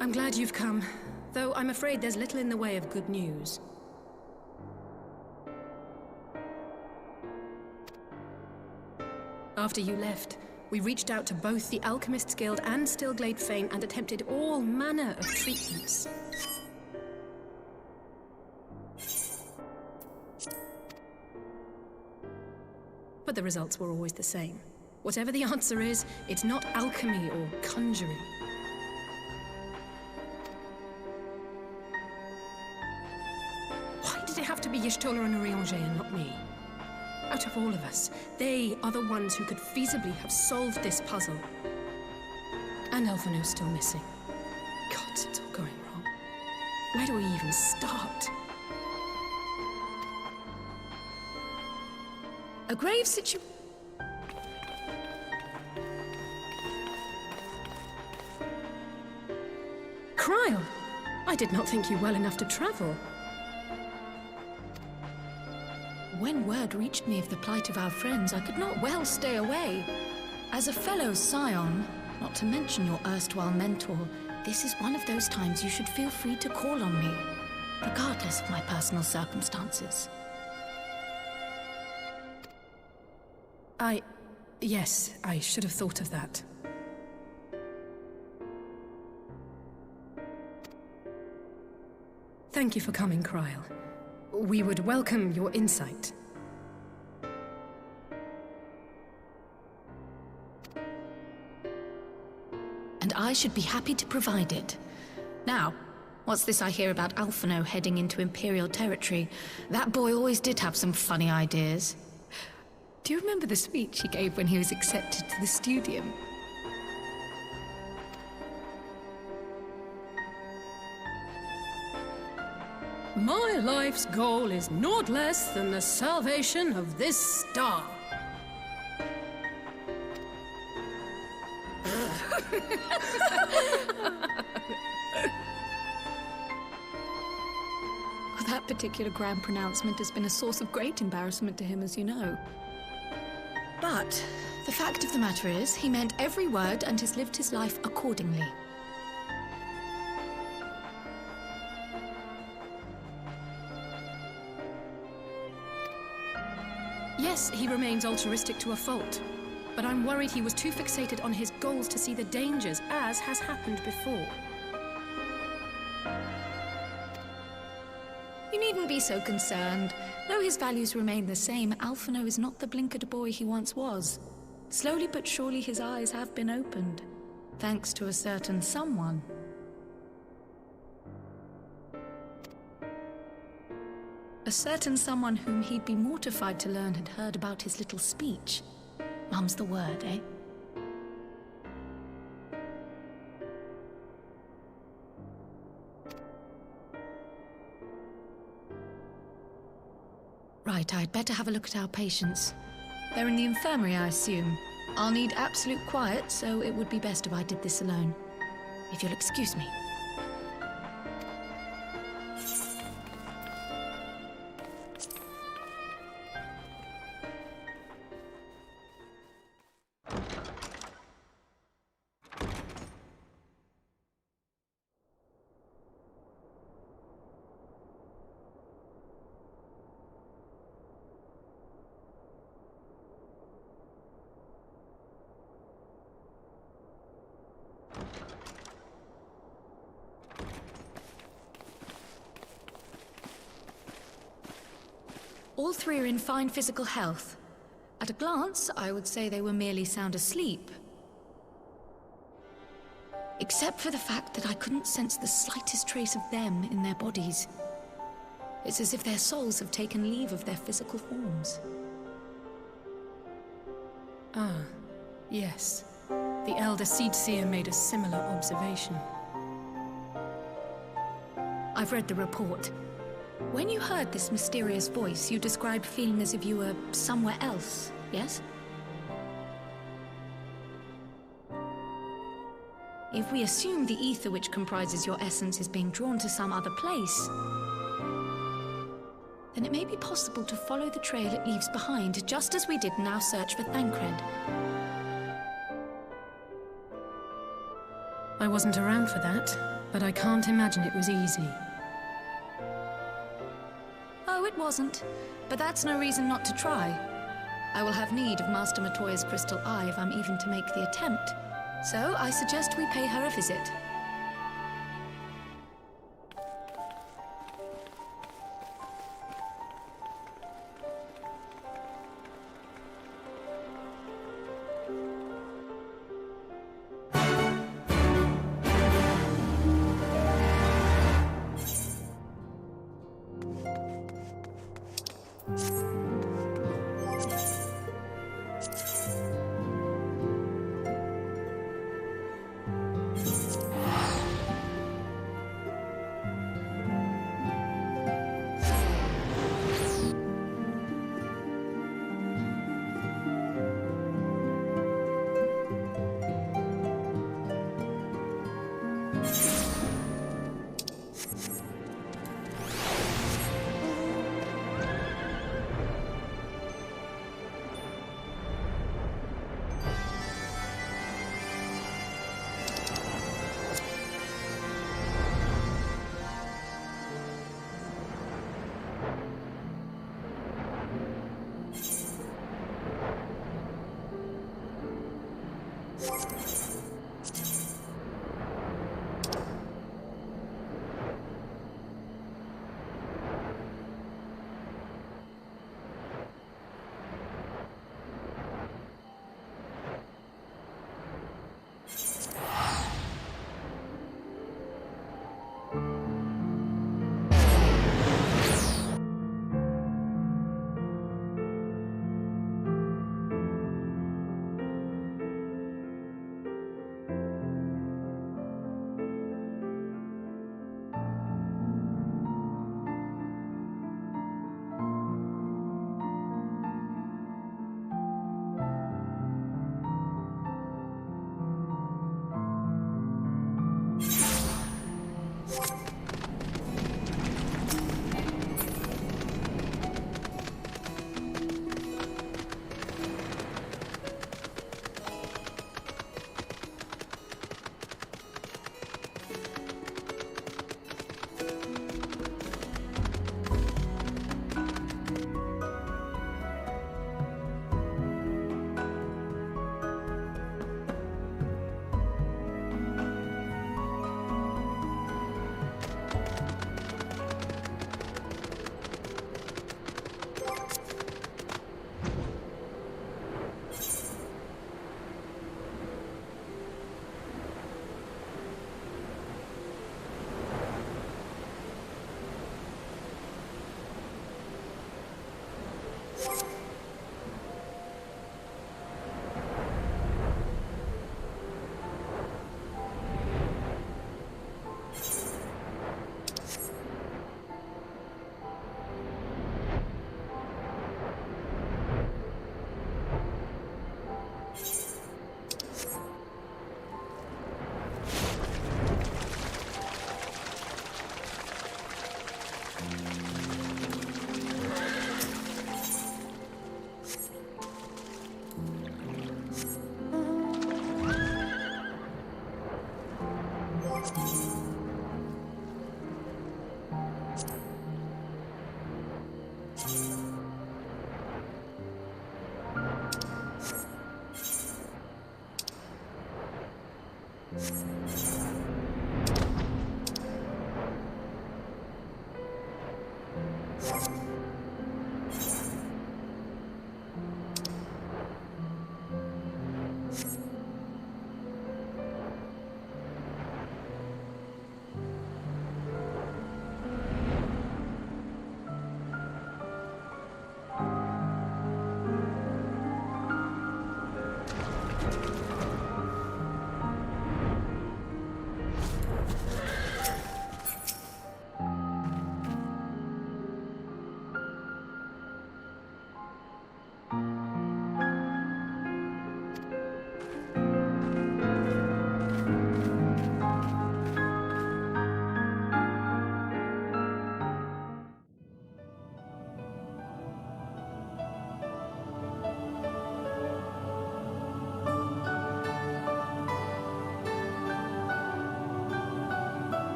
I'm glad you've come, though I'm afraid there's little in the way of good news. After you left, we reached out to both the Alchemists Guild and Stillglade Fane and attempted all manner of treatments. But the results were always the same. Whatever the answer is, it's not alchemy or conjuring. Why did it have to be Y'shtola and Urianger and not me? Out of all of us, they are the ones who could feasibly have solved this puzzle. And Alphino's still missing. God, it's all going wrong. Where do we even start? A grave situation. Cryle! I did not think you well enough to travel. When word reached me of the plight of our friends, I could not well stay away. As a fellow scion, not to mention your erstwhile mentor, this is one of those times you should feel free to call on me, regardless of my personal circumstances. Yes, I should have thought of that. Thank you for coming, Cryle. We would welcome your insight. And I should be happy to provide it. Now, what's this I hear about Alphino heading into Imperial territory? That boy always did have some funny ideas. Do you remember the speech he gave when he was accepted to the Studium? My life's goal is naught less than the salvation of this star. That particular grand pronouncement has been a source of great embarrassment to him, as you know. But the fact of the matter is, he meant every word and has lived his life accordingly. Yes, he remains altruistic to a fault, but I'm worried he was too fixated on his goals to see the dangers, as has happened before. You needn't be so concerned. Though his values remain the same, Alphino is not the blinkered boy he once was. Slowly but surely his eyes have been opened, thanks to a certain someone. A certain someone whom he'd be mortified to learn had heard about his little speech. Mum's the word, eh? Right, I'd better have a look at our patients. They're in the infirmary, I assume. I'll need absolute quiet, so it would be best if I did this alone. If you'll excuse me. All three are in fine physical health. At a glance, I would say they were merely sound asleep. Except for the fact that I couldn't sense the slightest trace of them in their bodies. It's as if their souls have taken leave of their physical forms. Ah, yes. The Elder Seedseer made a similar observation. I've read the report. When you heard this mysterious voice, you described feeling as if you were somewhere else, yes? If we assume the ether which comprises your essence is being drawn to some other place, then it may be possible to follow the trail it leaves behind, just as we did in our search for Thancred. I wasn't around for that, but I can't imagine it was easy. Oh, it wasn't. But that's no reason not to try. I will have need of Master Matoya's crystal eye if I'm even to make the attempt. So I suggest we pay her a visit.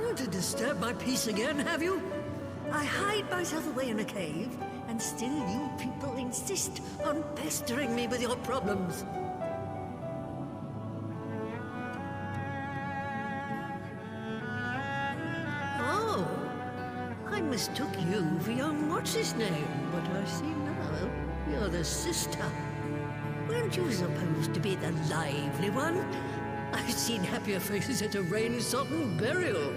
come to disturb my peace again, have you? I hide myself away in a cave, and still you people insist on pestering me with your problems. Oh, I mistook you for young what's-his-name, but I see now you're the sister. Weren't you supposed to be the lively one? I've seen happier faces at a rain-sodden burial.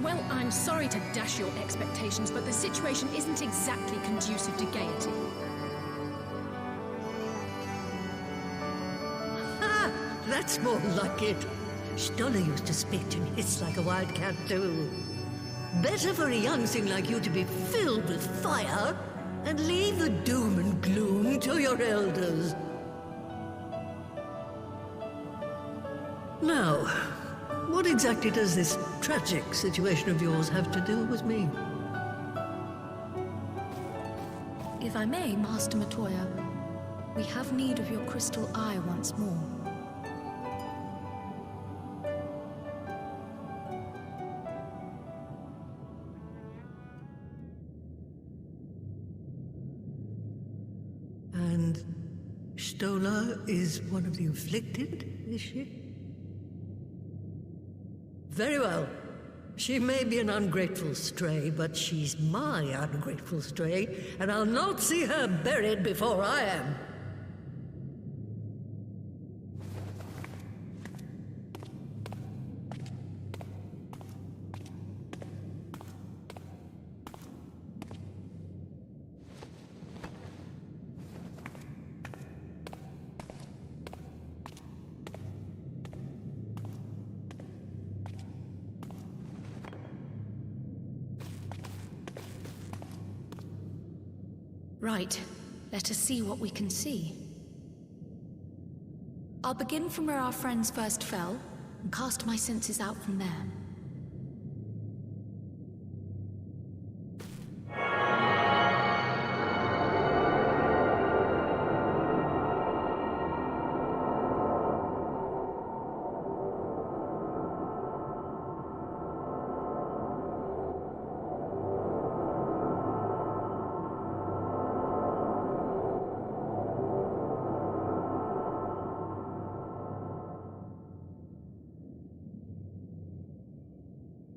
Well, I'm sorry to dash your expectations, but the situation isn't exactly conducive to gaiety. Ha! That's more like it. Stoller used to spit and hiss like a wildcat too. Better for a young thing like you to be filled with fire and leave the doom and gloom to your elders. Now, what exactly does this tragic situation of yours have to do with me? If I may, Master Matoya, we have need of your crystal eye once more. And Stoller is one of the afflicted, is she? Very well. She may be an ungrateful stray, but she's my ungrateful stray, and I'll not see her buried before I am. Right. Let us see what we can see. I'll begin from where our friends first fell, and cast my senses out from there.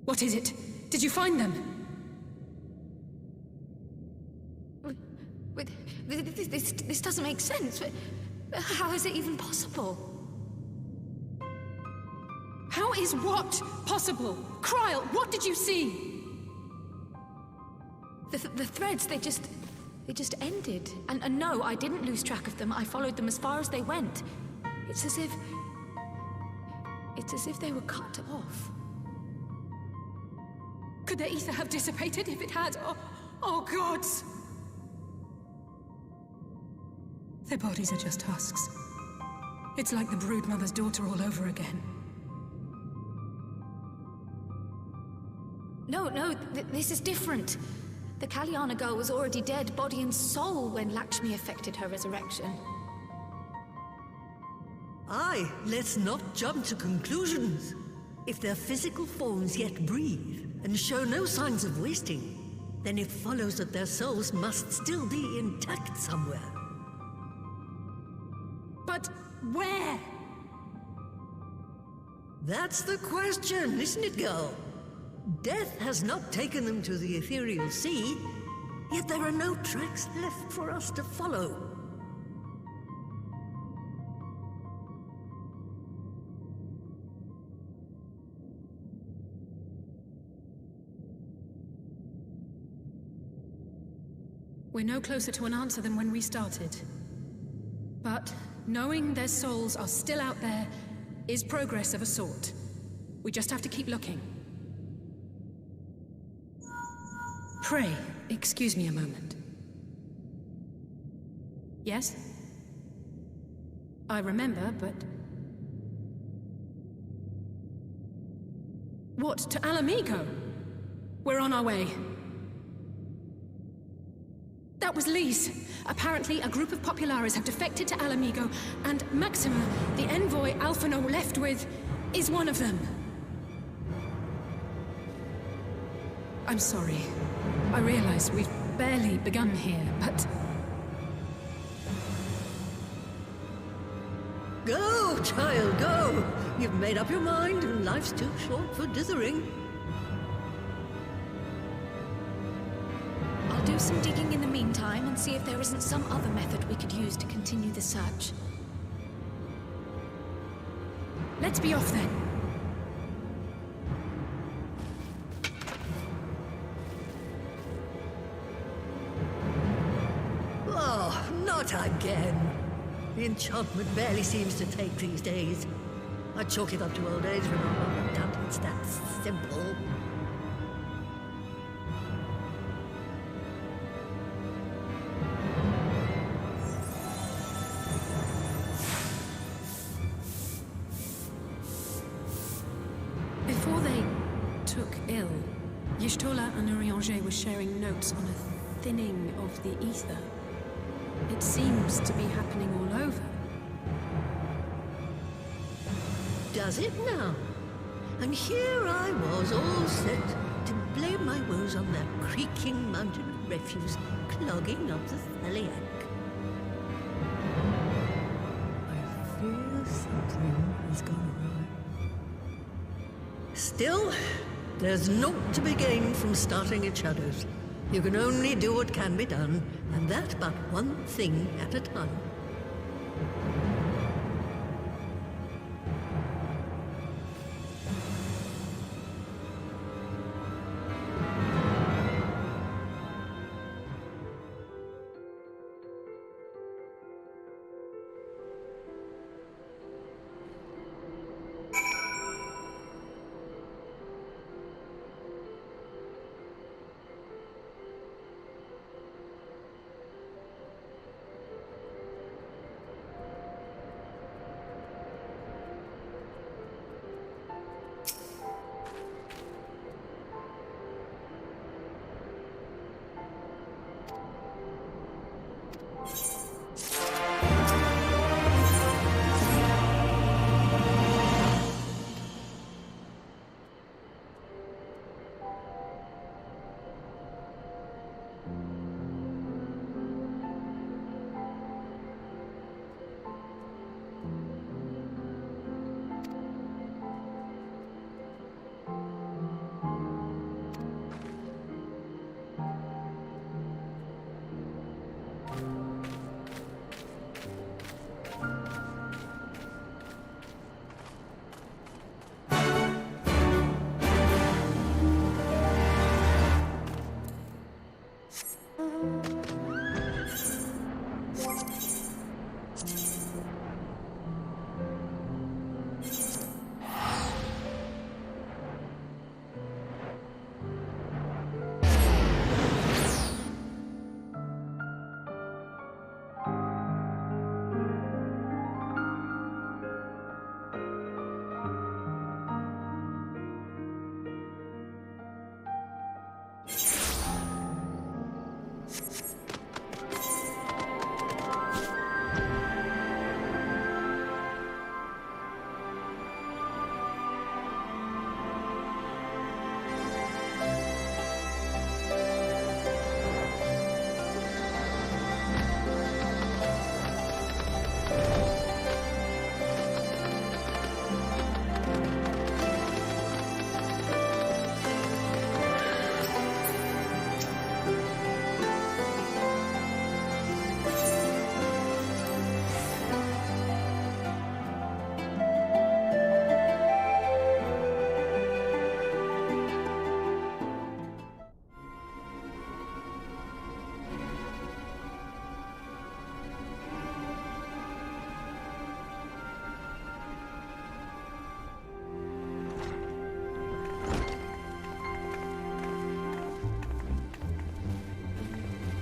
What is it? Did you find them? This doesn't make sense. How is it even possible? How is what possible? Kryl, what did you see? The threads, they just ended. And no, I didn't lose track of them. I followed them as far as they went. It's as if they were cut off. Could their ether have dissipated if it had? Oh, gods! Their bodies are just husks. It's like the broodmother's daughter all over again. No, this is different. The Kalyana girl was already dead, body and soul, when Lakshmi effected her resurrection. Aye, let's not jump to conclusions. If their physical forms yet breathe, and show no signs of wasting, then it follows that their souls must still be intact somewhere. But where? That's the question, isn't it, girl? Death has not taken them to the ethereal sea, yet there are no tracks left for us to follow. We're no closer to an answer than when we started. But knowing their souls are still out there is progress of a sort. We just have to keep looking. Pray, excuse me a moment. Yes? I remember, but... What, to Alamigo? We're on our way. That was Lee's. Apparently, a group of Populares have defected to Alamigo, and Maxima, the envoy Alphino left with... is one of them. I'm sorry. I realize we've barely begun here, but... Go, child, go! You've made up your mind, and life's too short for dithering. I'll do some digging in the meantime and see if there isn't some other method we could use to continue the search. Let's be off then. Oh, not again. The enchantment barely seems to take these days. I chalk it up to old age, remember? I doubt it's that simple. Before they took ill, Y'shtola and Urianger were sharing notes on a thinning of the ether. It seems to be happening all over. Does it now? And here I was, all set to blame my woes on that creaking mountain of refuse clogging up the Thaliac. I fear something has gone awry. Still, there's naught to be gained from starting at shadows. You can only do what can be done, and that but one thing at a time.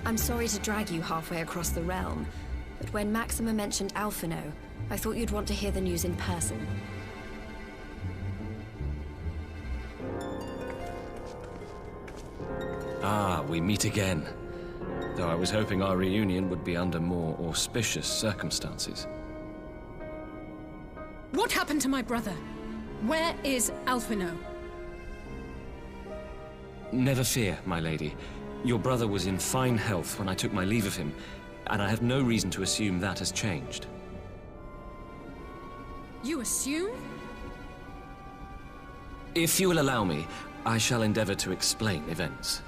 I'm sorry to drag you halfway across the realm, but when Maxima mentioned Alphino, I thought you'd want to hear the news in person. Ah, we meet again. Though I was hoping our reunion would be under more auspicious circumstances. What happened to my brother? Where is Alphino? Never fear, my lady. Your brother was in fine health when I took my leave of him, and I have no reason to assume that has changed. You assume? If you will allow me, I shall endeavor to explain events.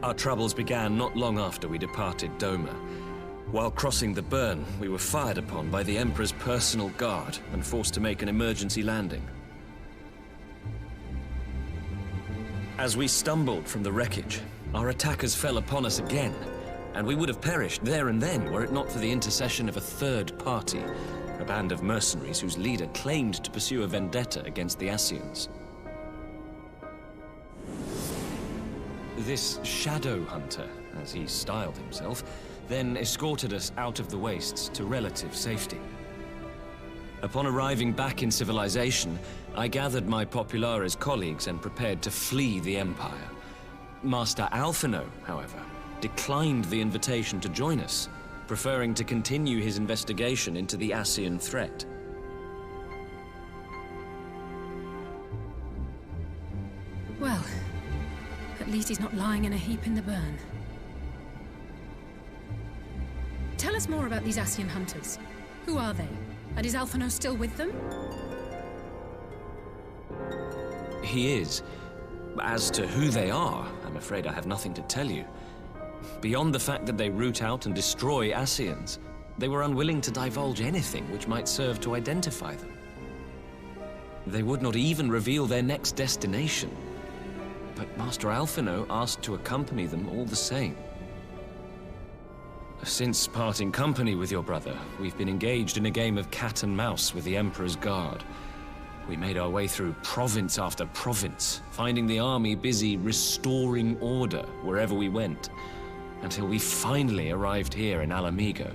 Our troubles began not long after we departed Doma. While crossing the burn, we were fired upon by the Emperor's personal guard and forced to make an emergency landing. As we stumbled from the wreckage, our attackers fell upon us again, and we would have perished there and then were it not for the intercession of a third party, a band of mercenaries whose leader claimed to pursue a vendetta against the Ascians. This shadow hunter, as he styled himself, then escorted us out of the wastes to relative safety. Upon arriving back in civilization, I gathered my Populares colleagues and prepared to flee the Empire. Master Alphino, however, declined the invitation to join us, preferring to continue his investigation into the Ascian threat. Well, at least he's not lying in a heap in the burn. Tell us more about these Ascian hunters. Who are they? And is Alphino still with them? He is. As to who they are, I'm afraid I have nothing to tell you. Beyond the fact that they root out and destroy Ascians, they were unwilling to divulge anything which might serve to identify them. They would not even reveal their next destination. But Master Alphino asked to accompany them all the same. Since parting company with your brother, we've been engaged in a game of cat and mouse with the Emperor's Guard. We made our way through province after province, finding the army busy restoring order wherever we went, until we finally arrived here in Alamigo.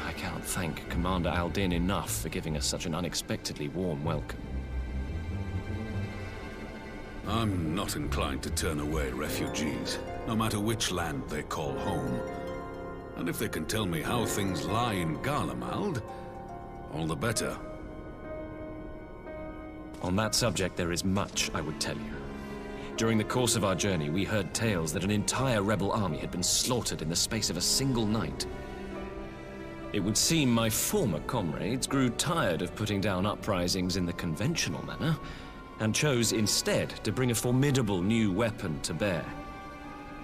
I can't thank Commander Aldin enough for giving us such an unexpectedly warm welcome. I'm not inclined to turn away refugees, no matter which land they call home. And if they can tell me how things lie in Garlemald, all the better. On that subject, there is much I would tell you. During the course of our journey, we heard tales that an entire rebel army had been slaughtered in the space of a single night. It would seem my former comrades grew tired of putting down uprisings in the conventional manner, and chose instead to bring a formidable new weapon to bear.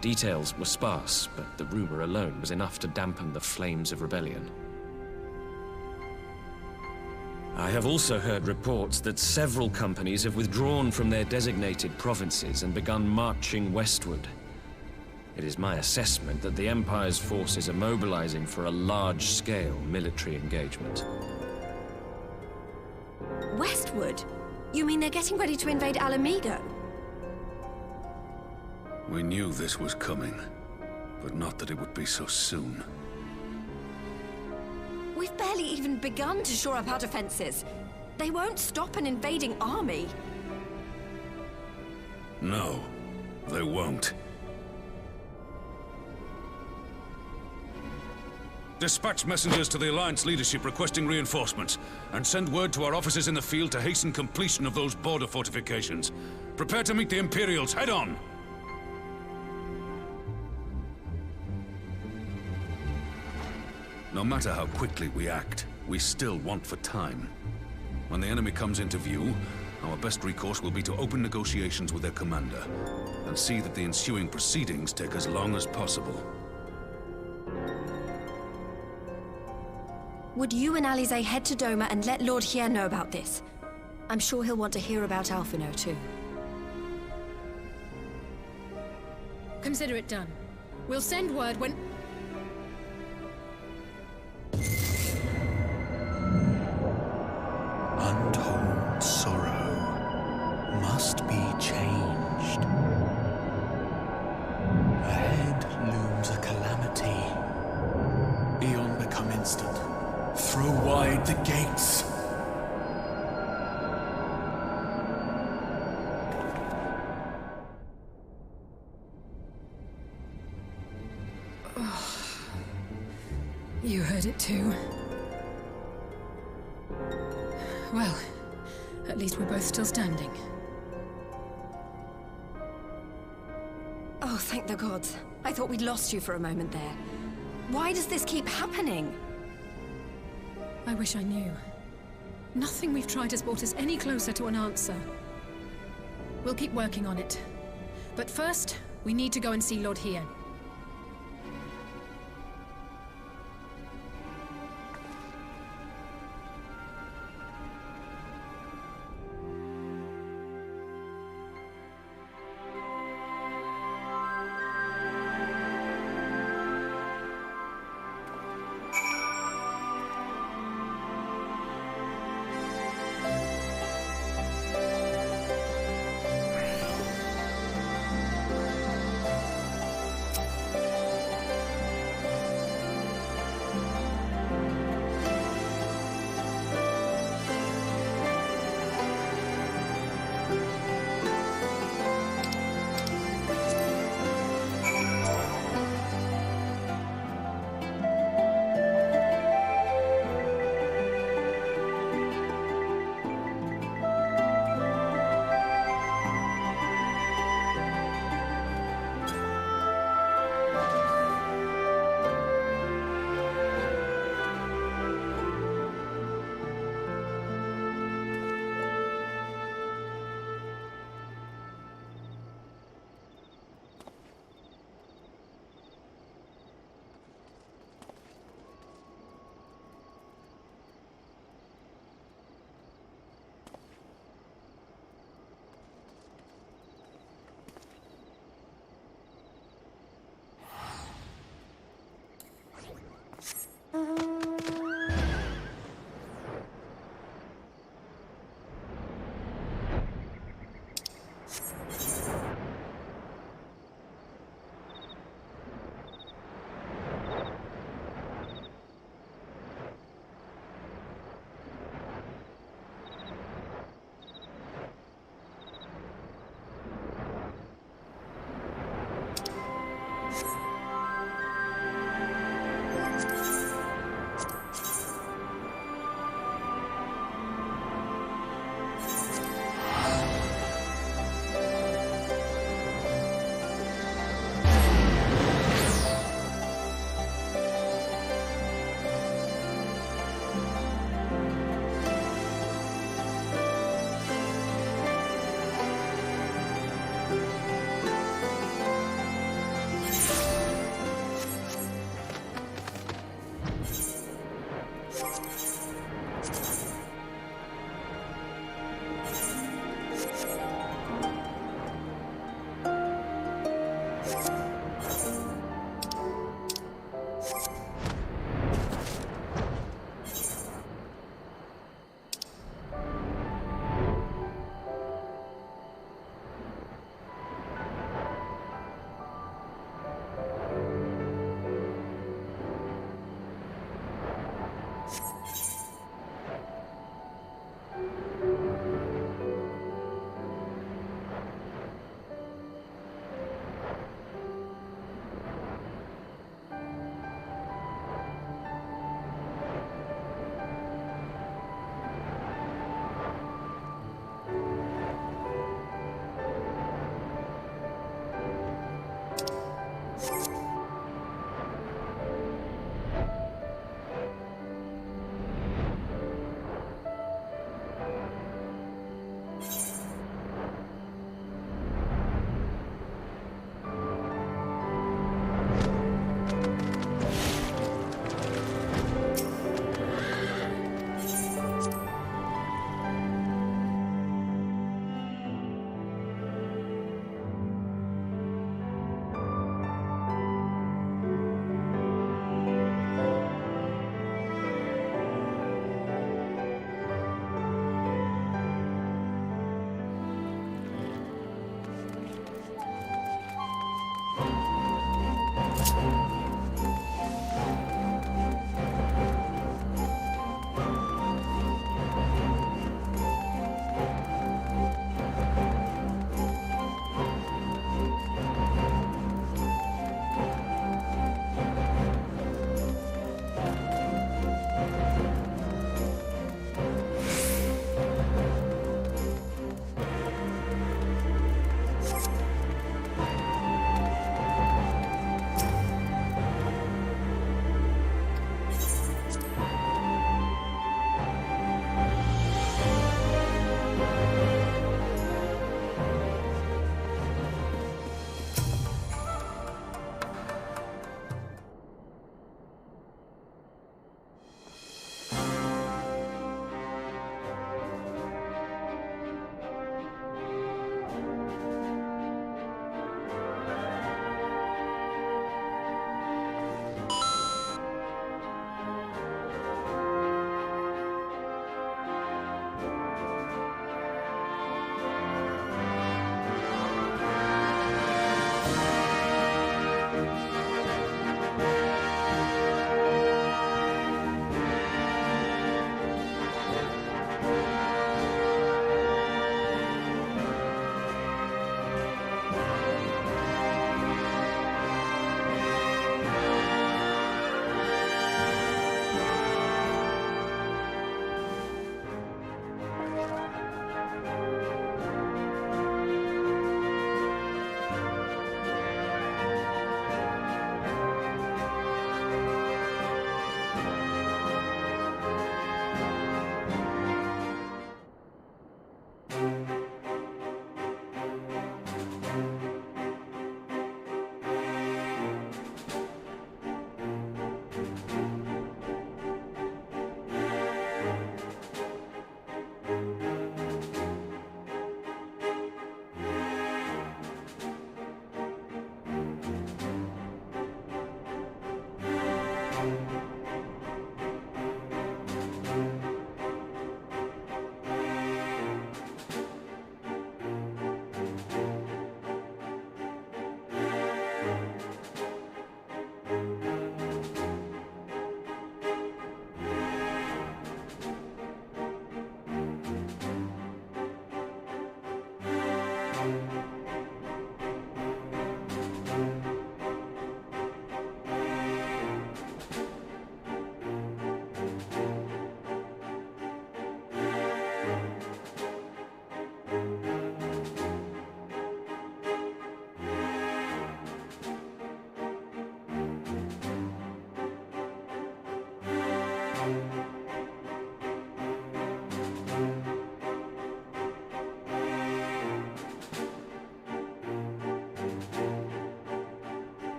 Details were sparse, but the rumor alone was enough to dampen the flames of rebellion. I have also heard reports that several companies have withdrawn from their designated provinces and begun marching westward. It is my assessment that the Empire's forces are mobilizing for a large-scale military engagement. Westward? You mean they're getting ready to invade Alamigo? We knew this was coming, but not that it would be so soon. We've barely even begun to shore up our defenses. They won't stop an invading army. No, they won't. Dispatch messengers to the Alliance leadership requesting reinforcements, and send word to our officers in the field to hasten completion of those border fortifications. Prepare to meet the Imperials head on! No matter how quickly we act, we still want for time. When the enemy comes into view, our best recourse will be to open negotiations with their commander, and see that the ensuing proceedings take as long as possible. Would you and Alize head to Doma and let Lord Hier know about this? I'm sure he'll want to hear about Alphino too. Consider it done. We'll send word when... Untold sorrow must be changed. Ahead looms a calamity. Eon become instant. Throw wide the gates. You heard it too. Well, at least we're both still standing. Oh, thank the gods. I thought we'd lost you for a moment there. Why does this keep happening? I wish I knew. Nothing we've tried has brought us any closer to an answer. We'll keep working on it. But first, we need to go and see Lord Hien.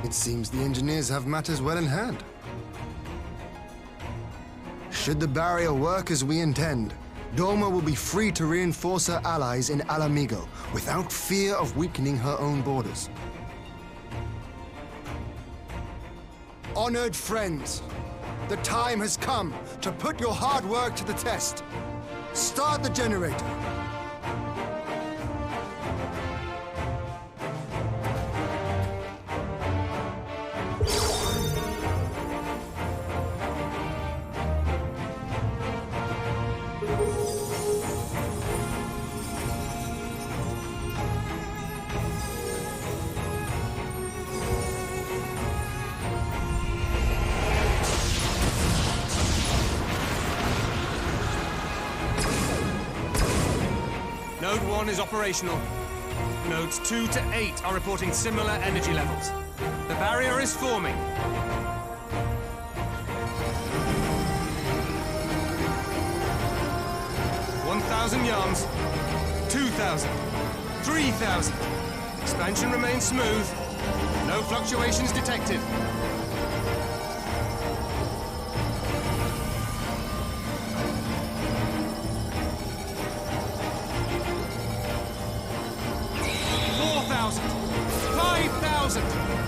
It seems the engineers have matters well in hand. Should the barrier work as we intend, Doma will be free to reinforce her allies in Alamigo without fear of weakening her own borders. Honored friends, the time has come to put your hard work to the test. Start the generator. Node 1 is operational. Nodes 2 to 8 are reporting similar energy levels. The barrier is forming. $1,000 yards. 2,000. 3,000. Expansion remains smooth. No fluctuations detected.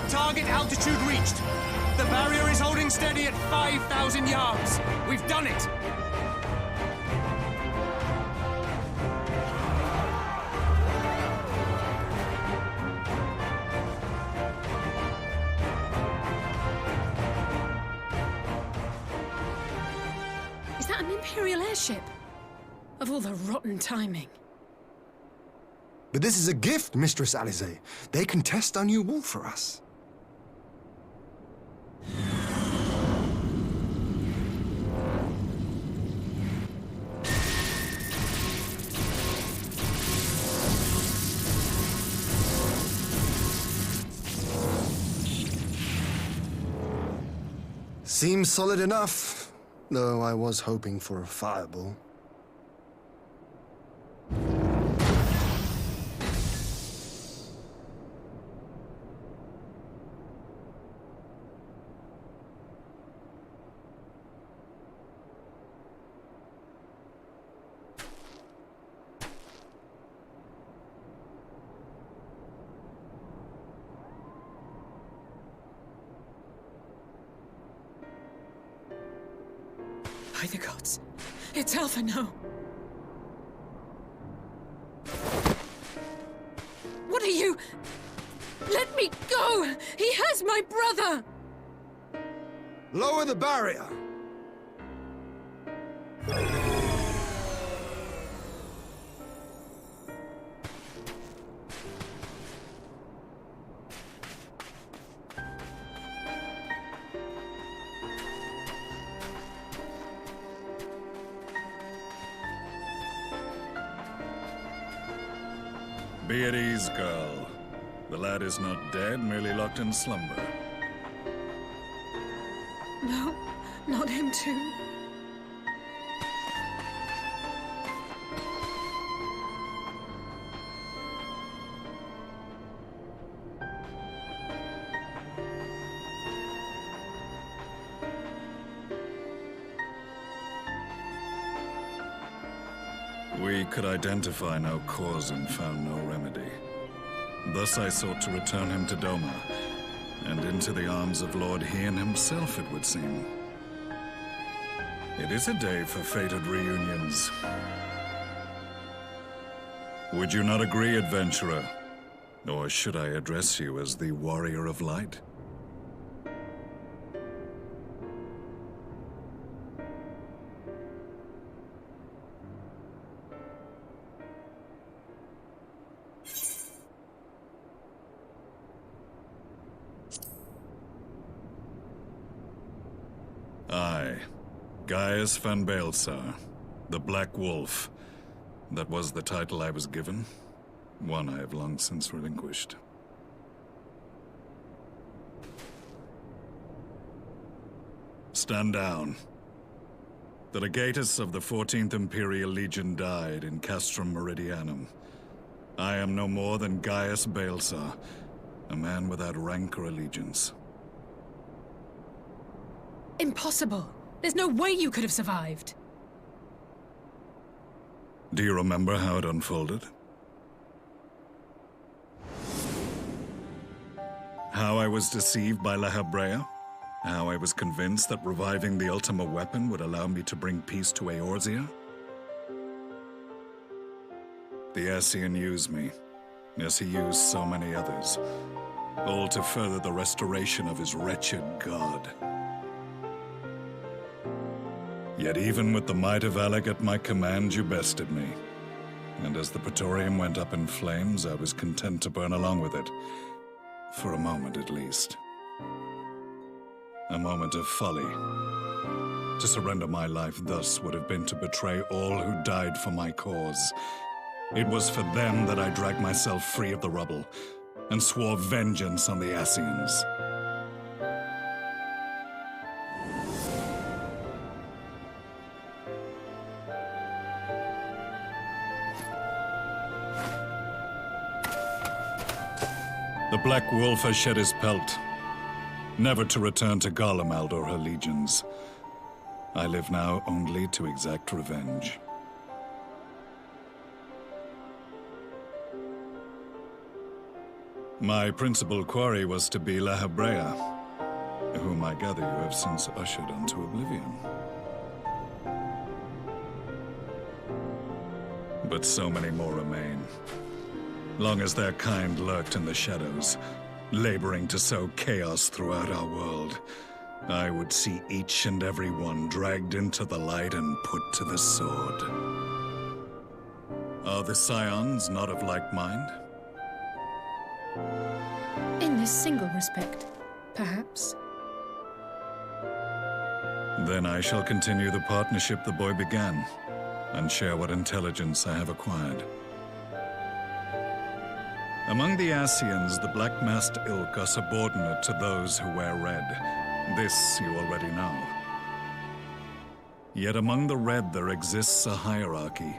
Target altitude reached. The barrier is holding steady at 5,000 yards. We've done it! Is that an Imperial airship? Of all the rotten timing. But this is a gift, Mistress Alize. They can test our new wool for us. Seems solid enough, though I was hoping for a fireball. By the gods. It's Alpha, no. What are you? Let me go! He has my brother! Lower the barrier! Be at ease, girl. The lad is not dead, merely locked in slumber. No, not him too. We could identify no cause and found no remedy. Thus I sought to return him to Doma, and into the arms of Lord Hien himself, it would seem. It is a day for fated reunions. Would you not agree, adventurer? Or should I address you as the Warrior of Light? I, Gaius van Baelsar, the Black Wolf. That was the title I was given, one I have long since relinquished. Stand down. The legatus of the 14th Imperial Legion died in Castrum Meridianum. I am no more than Gaius Baelsar, a man without rank or allegiance. Impossible! There's no way you could have survived! Do you remember how it unfolded? How I was deceived by La Habrea? How I was convinced that reviving the Ultima weapon would allow me to bring peace to Eorzea? The Ascian used me, as he used so many others, all to further the restoration of his wretched god. Yet even with the might of Alec at my command, you bested me. And as the Praetorium went up in flames, I was content to burn along with it. For a moment, at least. A moment of folly. To surrender my life thus would have been to betray all who died for my cause. It was for them that I dragged myself free of the rubble, and swore vengeance on the Ascians. The Black Wolf has shed his pelt, never to return to Garlemald or her legions. I live now only to exact revenge. My principal quarry was to be La Habrea, whom I gather you have since ushered unto oblivion. But so many more remain. Long as their kind lurked in the shadows, laboring to sow chaos throughout our world, I would see each and every one dragged into the light and put to the sword. Are the Scions not of like mind? In this single respect, perhaps. Then I shall continue the partnership the boy began, and share what intelligence I have acquired. Among the Ascians, the black-masked ilk are subordinate to those who wear red. This you already know. Yet among the red there exists a hierarchy.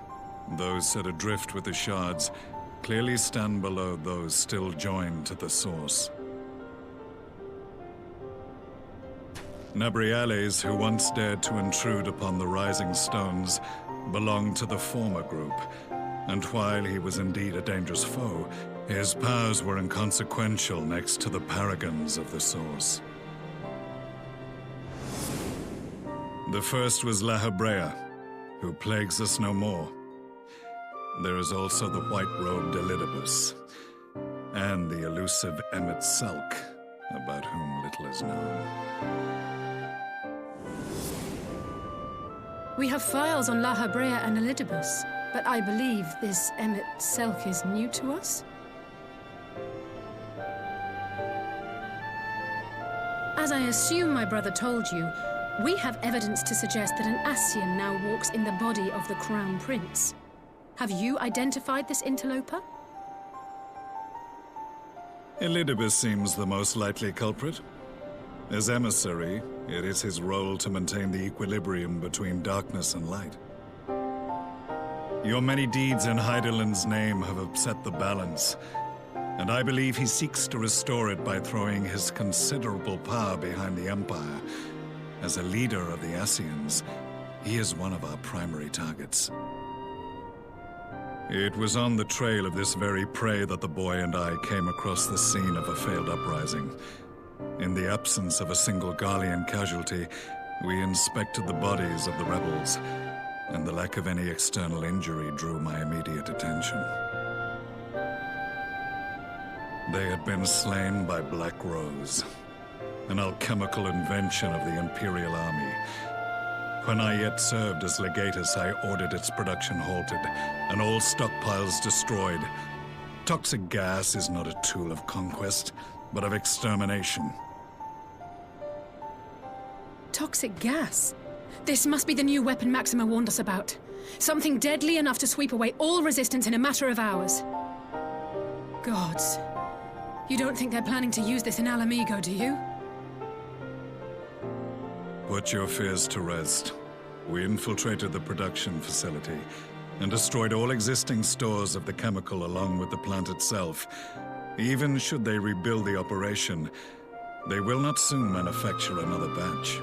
Those set adrift with the shards clearly stand below those still joined to the source. Nabriales, who once dared to intrude upon the Rising Stones, belonged to the former group, and while he was indeed a dangerous foe, his powers were inconsequential next to the paragons of the Source. The first was La Hebrea, who plagues us no more. There is also the white-robed Elidibus, and the elusive Emmet Selk, about whom little is known. We have files on La Hebrea and Elidibus, but I believe this Emmet Selk is new to us? As I assume my brother told you, we have evidence to suggest that an Ascian now walks in the body of the Crown Prince. Have you identified this interloper? Elidibus seems the most likely culprit. As emissary, it is his role to maintain the equilibrium between darkness and light. Your many deeds in Hydaelyn's name have upset the balance, and I believe he seeks to restore it by throwing his considerable power behind the Empire. As a leader of the Ascians, he is one of our primary targets. It was on the trail of this very prey that the boy and I came across the scene of a failed uprising. In the absence of a single Garlean casualty, we inspected the bodies of the rebels, and the lack of any external injury drew my immediate attention. They had been slain by Black Rose, an alchemical invention of the Imperial Army. When I yet served as legatus, I ordered its production halted, and all stockpiles destroyed. Toxic gas is not a tool of conquest, but of extermination. Toxic gas? This must be the new weapon Maxima warned us about. Something deadly enough to sweep away all resistance in a matter of hours. Gods. You don't think they're planning to use this in Alamigo, do you? Put your fears to rest. We infiltrated the production facility and destroyed all existing stores of the chemical along with the plant itself. Even should they rebuild the operation, they will not soon manufacture another batch.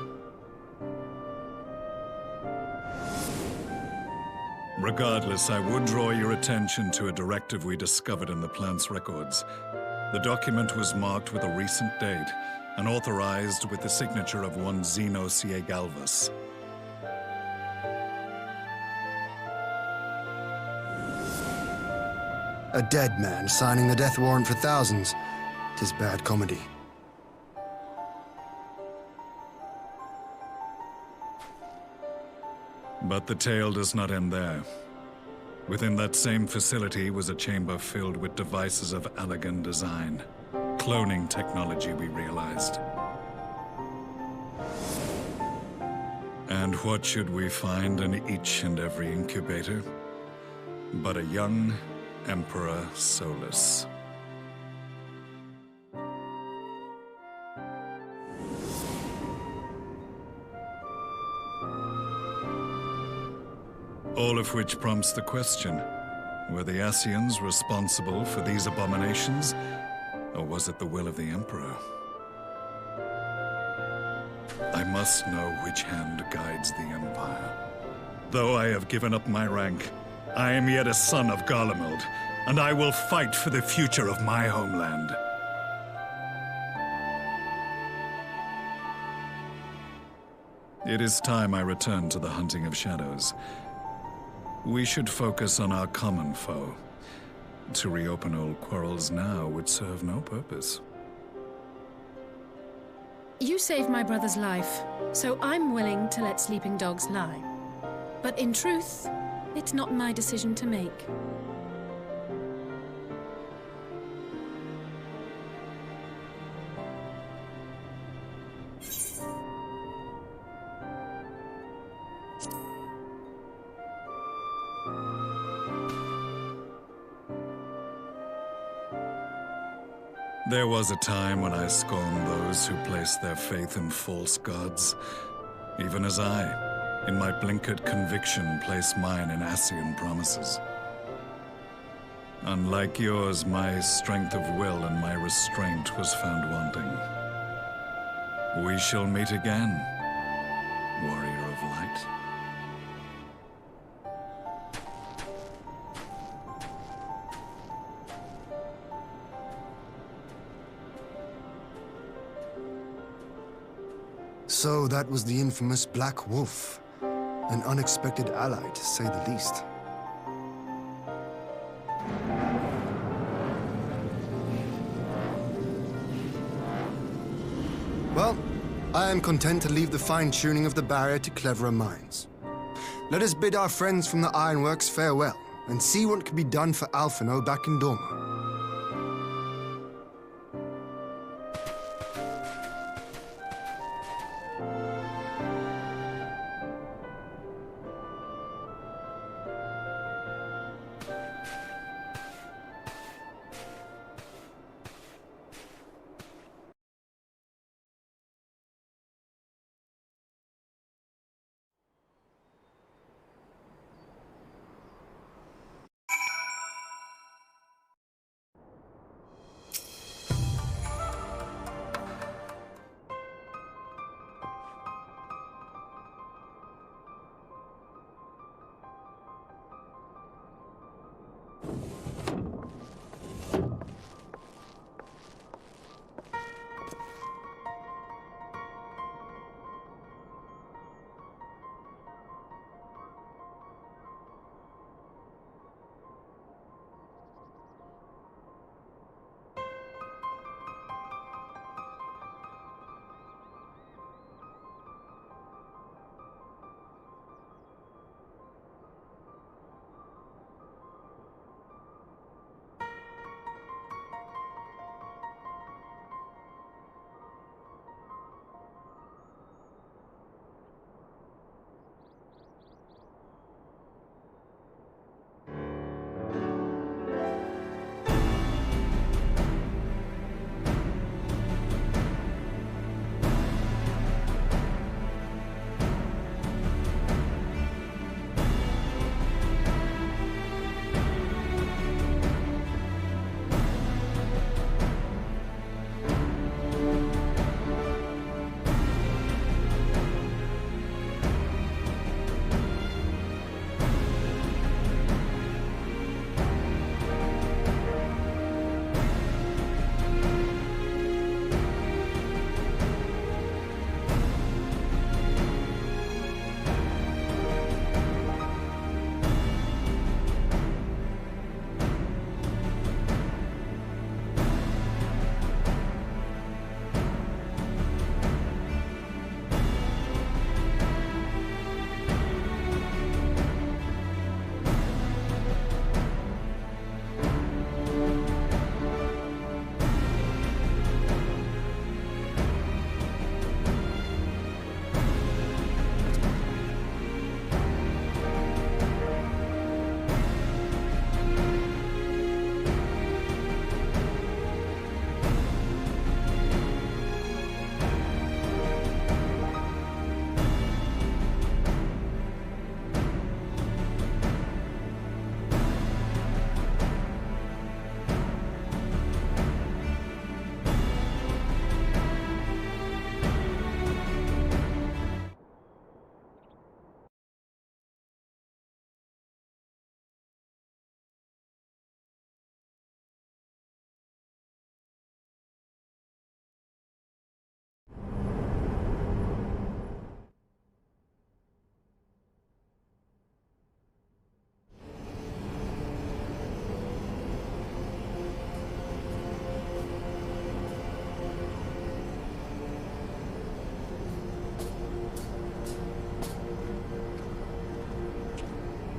Regardless, I would draw your attention to a directive we discovered in the plant's records. The document was marked with a recent date and authorized with the signature of one Zeno Ciegalvas. A dead man signing the death warrant for thousands. 'Tis bad comedy. But the tale does not end there. Within that same facility was a chamber filled with devices of elegant design. Cloning technology, we realized. And what should we find in each and every incubator? But a young Emperor Solus. All of which prompts the question, were the Ascians responsible for these abominations, or was it the will of the Emperor? I must know which hand guides the Empire. Though I have given up my rank, I am yet a son of Garlemald, and I will fight for the future of my homeland. It is time I return to the hunting of shadows. We should focus on our common foe. To reopen old quarrels now would serve no purpose. You saved my brother's life, so I'm willing to let sleeping dogs lie. But in truth, it's not my decision to make. There was a time when I scorned those who placed their faith in false gods, even as I, in my blinkered conviction, place mine in Ascian promises. Unlike yours, my strength of will and my restraint was found wanting. We shall meet again, warrior of light. So that was the infamous Black Wolf. An unexpected ally, to say the least. Well, I am content to leave the fine-tuning of the barrier to cleverer minds. Let us bid our friends from the Ironworks farewell, and see what can be done for Alphino back in Dorma.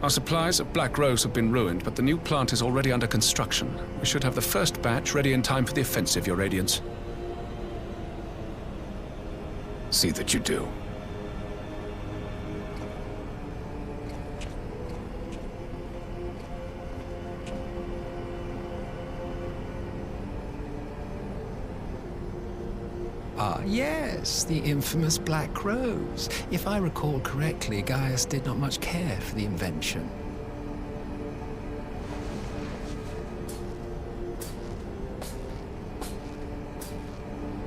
Our supplies of Black Rose have been ruined, but the new plant is already under construction. We should have the first batch ready in time for the offensive, Your Radiance. See that you do. Ah, yes, the infamous Black Rose. If I recall correctly, Gaius did not much care for the invention.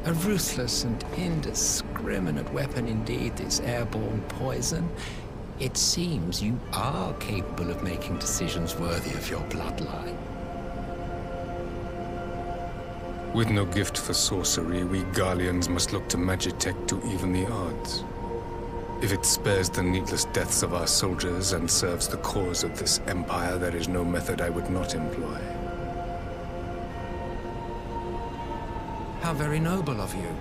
A ruthless and indiscriminate weapon indeed, this airborne poison. It seems you are capable of making decisions worthy of your bloodline. With no gift for sorcery, we Garleans must look to Magitech to even the odds. If it spares the needless deaths of our soldiers and serves the cause of this empire, there is no method I would not employ. How very noble of you.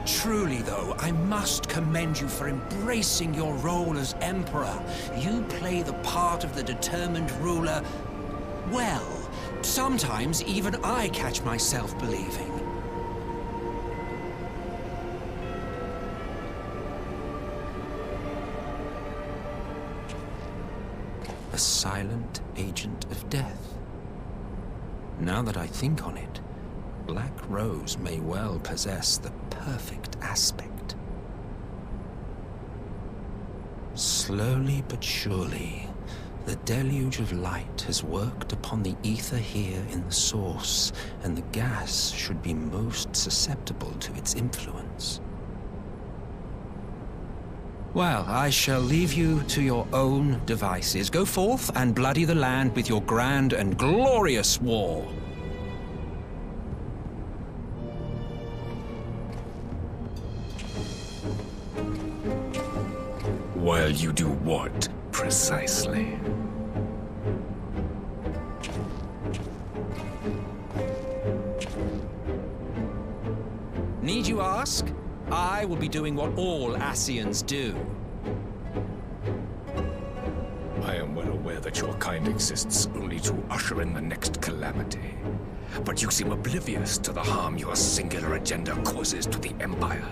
Truly, though, I must commend you for embracing your role as Emperor. You play the part of the determined ruler well. Sometimes even I catch myself believing. A silent agent of death. Now that I think on it, Black Rose may well possess the perfect aspect. Slowly but surely, the deluge of light has worked upon the ether here in the source, and the gas should be most susceptible to its influence. Well, I shall leave you to your own devices. Go forth and bloody the land with your grand and glorious war. While you do what, precisely? Need you ask? I will be doing what all Ascians do. I am well aware that your kind exists only to usher in the next calamity. But you seem oblivious to the harm your singular agenda causes to the Empire.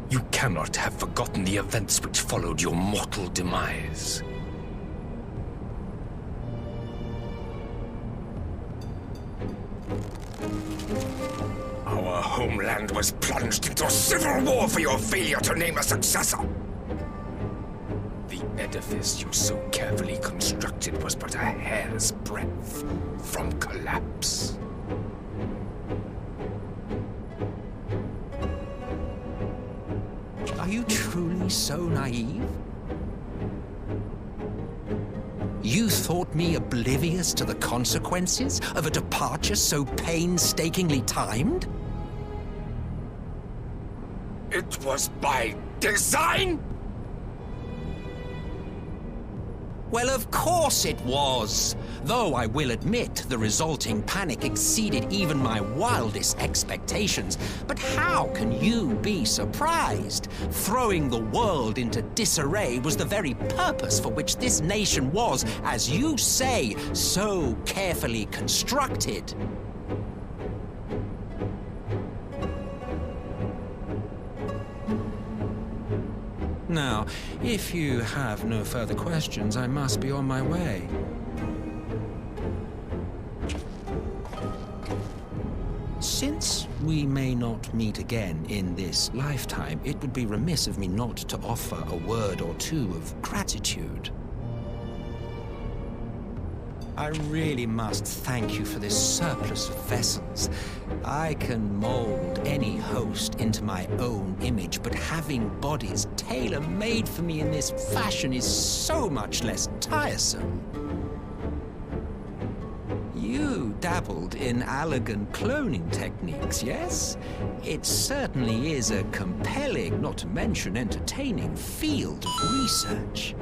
You cannot have forgotten the events which followed your mortal demise. Our homeland was plunged into civil war for your failure to name a successor. The edifice you so carefully constructed was but a hair's breadth from collapse. Are you truly so naive? You thought me oblivious to the consequences of a departure so painstakingly timed? It was by design? Well, of course it was. Though I will admit the resulting panic exceeded even my wildest expectations. But how can you be surprised? Throwing the world into disarray was the very purpose for which this nation was, as you say, so carefully constructed. Now, if you have no further questions, I must be on my way. Since we may not meet again in this lifetime, it would be remiss of me not to offer a word or two of gratitude. I really must thank you for this surplus of vessels. I can mold any host into my own image, but having bodies tailor-made for me in this fashion is so much less tiresome. You dabbled in Allagan cloning techniques, yes? It certainly is a compelling, not to mention entertaining, field of research.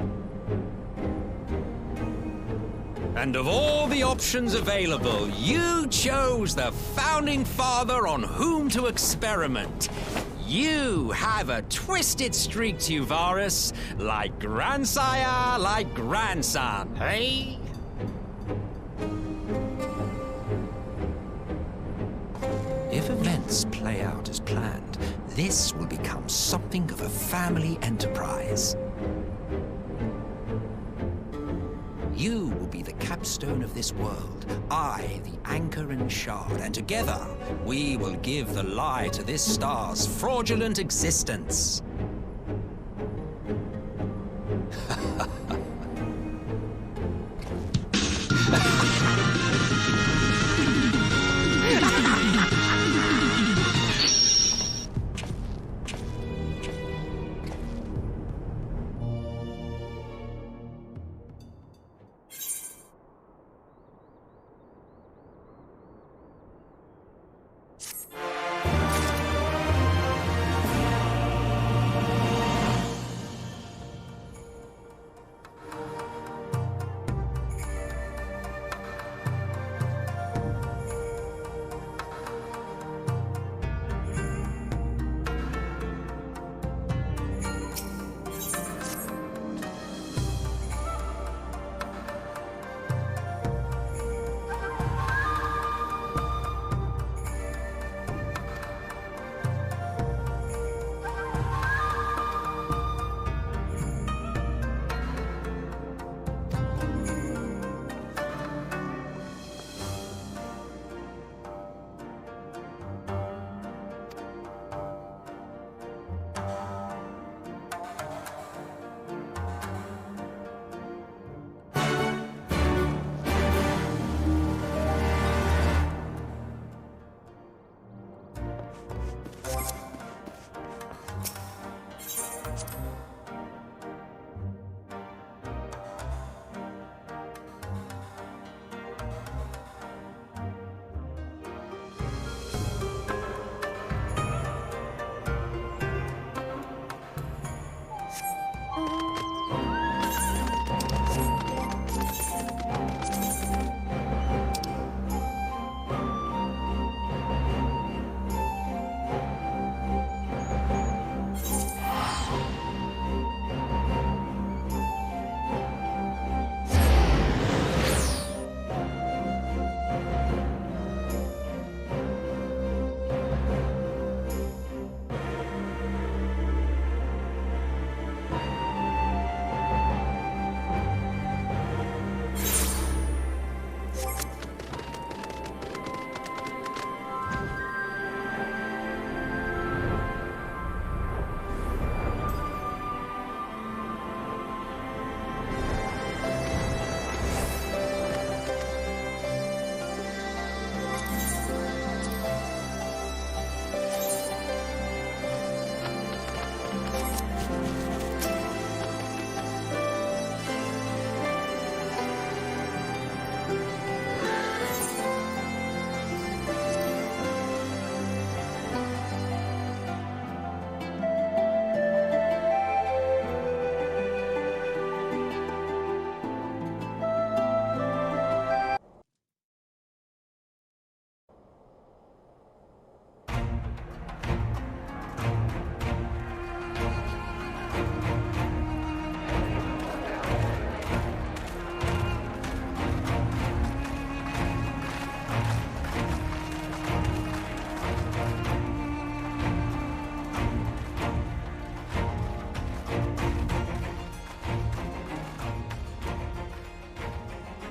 And of all the options available, you chose the founding father on whom to experiment. You have a twisted streak to you, Varus, like grandsire, like grandson, hey? If events play out as planned, this will become something of a family enterprise. You will be the capstone of this world, I the anchor and shard, and together we will give the lie to this star's fraudulent existence.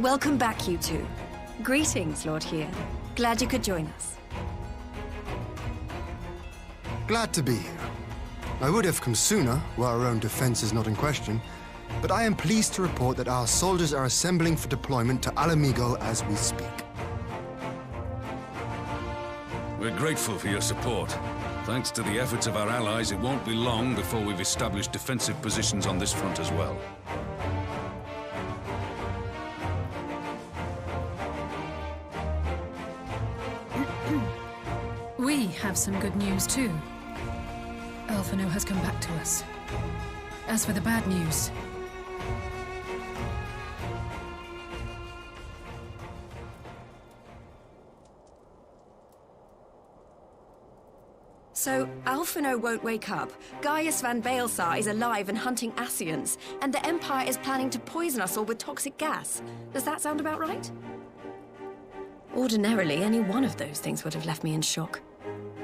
Welcome back, you two. Greetings, Lord Here. Glad you could join us. Glad to be here. I would have come sooner, where our own defense is not in question, but I am pleased to report that our soldiers are assembling for deployment to Alamigo as we speak. We're grateful for your support. Thanks to the efforts of our allies, it won't be long before we've established defensive positions on this front as well. We have some good news, too. Alphino has come back to us. As for the bad news... So, Alphino won't wake up, Gaius van Baelsar is alive and hunting Ascians, and the Empire is planning to poison us all with toxic gas. Does that sound about right? Ordinarily, any one of those things would have left me in shock.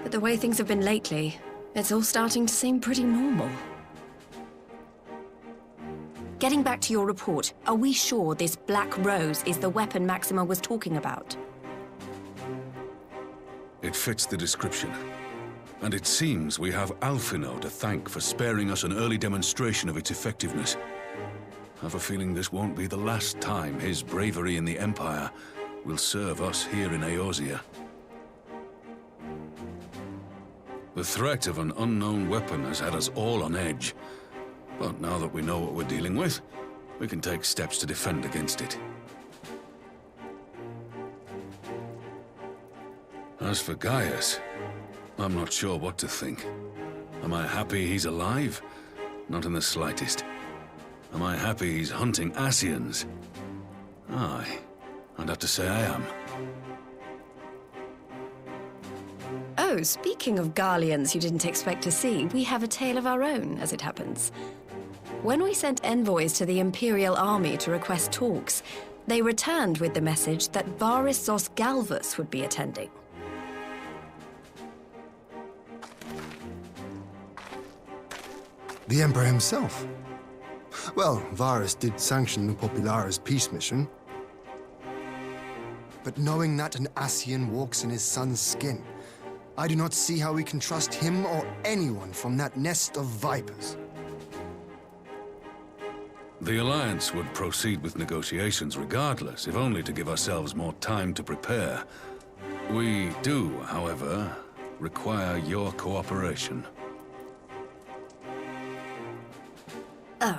But the way things have been lately, it's all starting to seem pretty normal. Getting back to your report, are we sure this Black Rose is the weapon Maxima was talking about? It fits the description. And it seems we have Alphino to thank for sparing us an early demonstration of its effectiveness. I have a feeling this won't be the last time his bravery in the Empire will serve us here in Eorzea. The threat of an unknown weapon has had us all on edge. But now that we know what we're dealing with, we can take steps to defend against it. As for Gaius, I'm not sure what to think. Am I happy he's alive? Not in the slightest. Am I happy he's hunting Ascians? Aye, I'd have to say I am. Oh, speaking of Garleans you didn't expect to see, we have a tale of our own, as it happens. When we sent envoys to the Imperial Army to request talks, they returned with the message that Varys Zos Galvus would be attending. The Emperor himself. Well, Varys did sanction the Popularis peace mission. But knowing that an Ascian walks in his son's skin, I do not see how we can trust him or anyone from that nest of vipers. The Alliance would proceed with negotiations regardless, if only to give ourselves more time to prepare. We do, however, require your cooperation.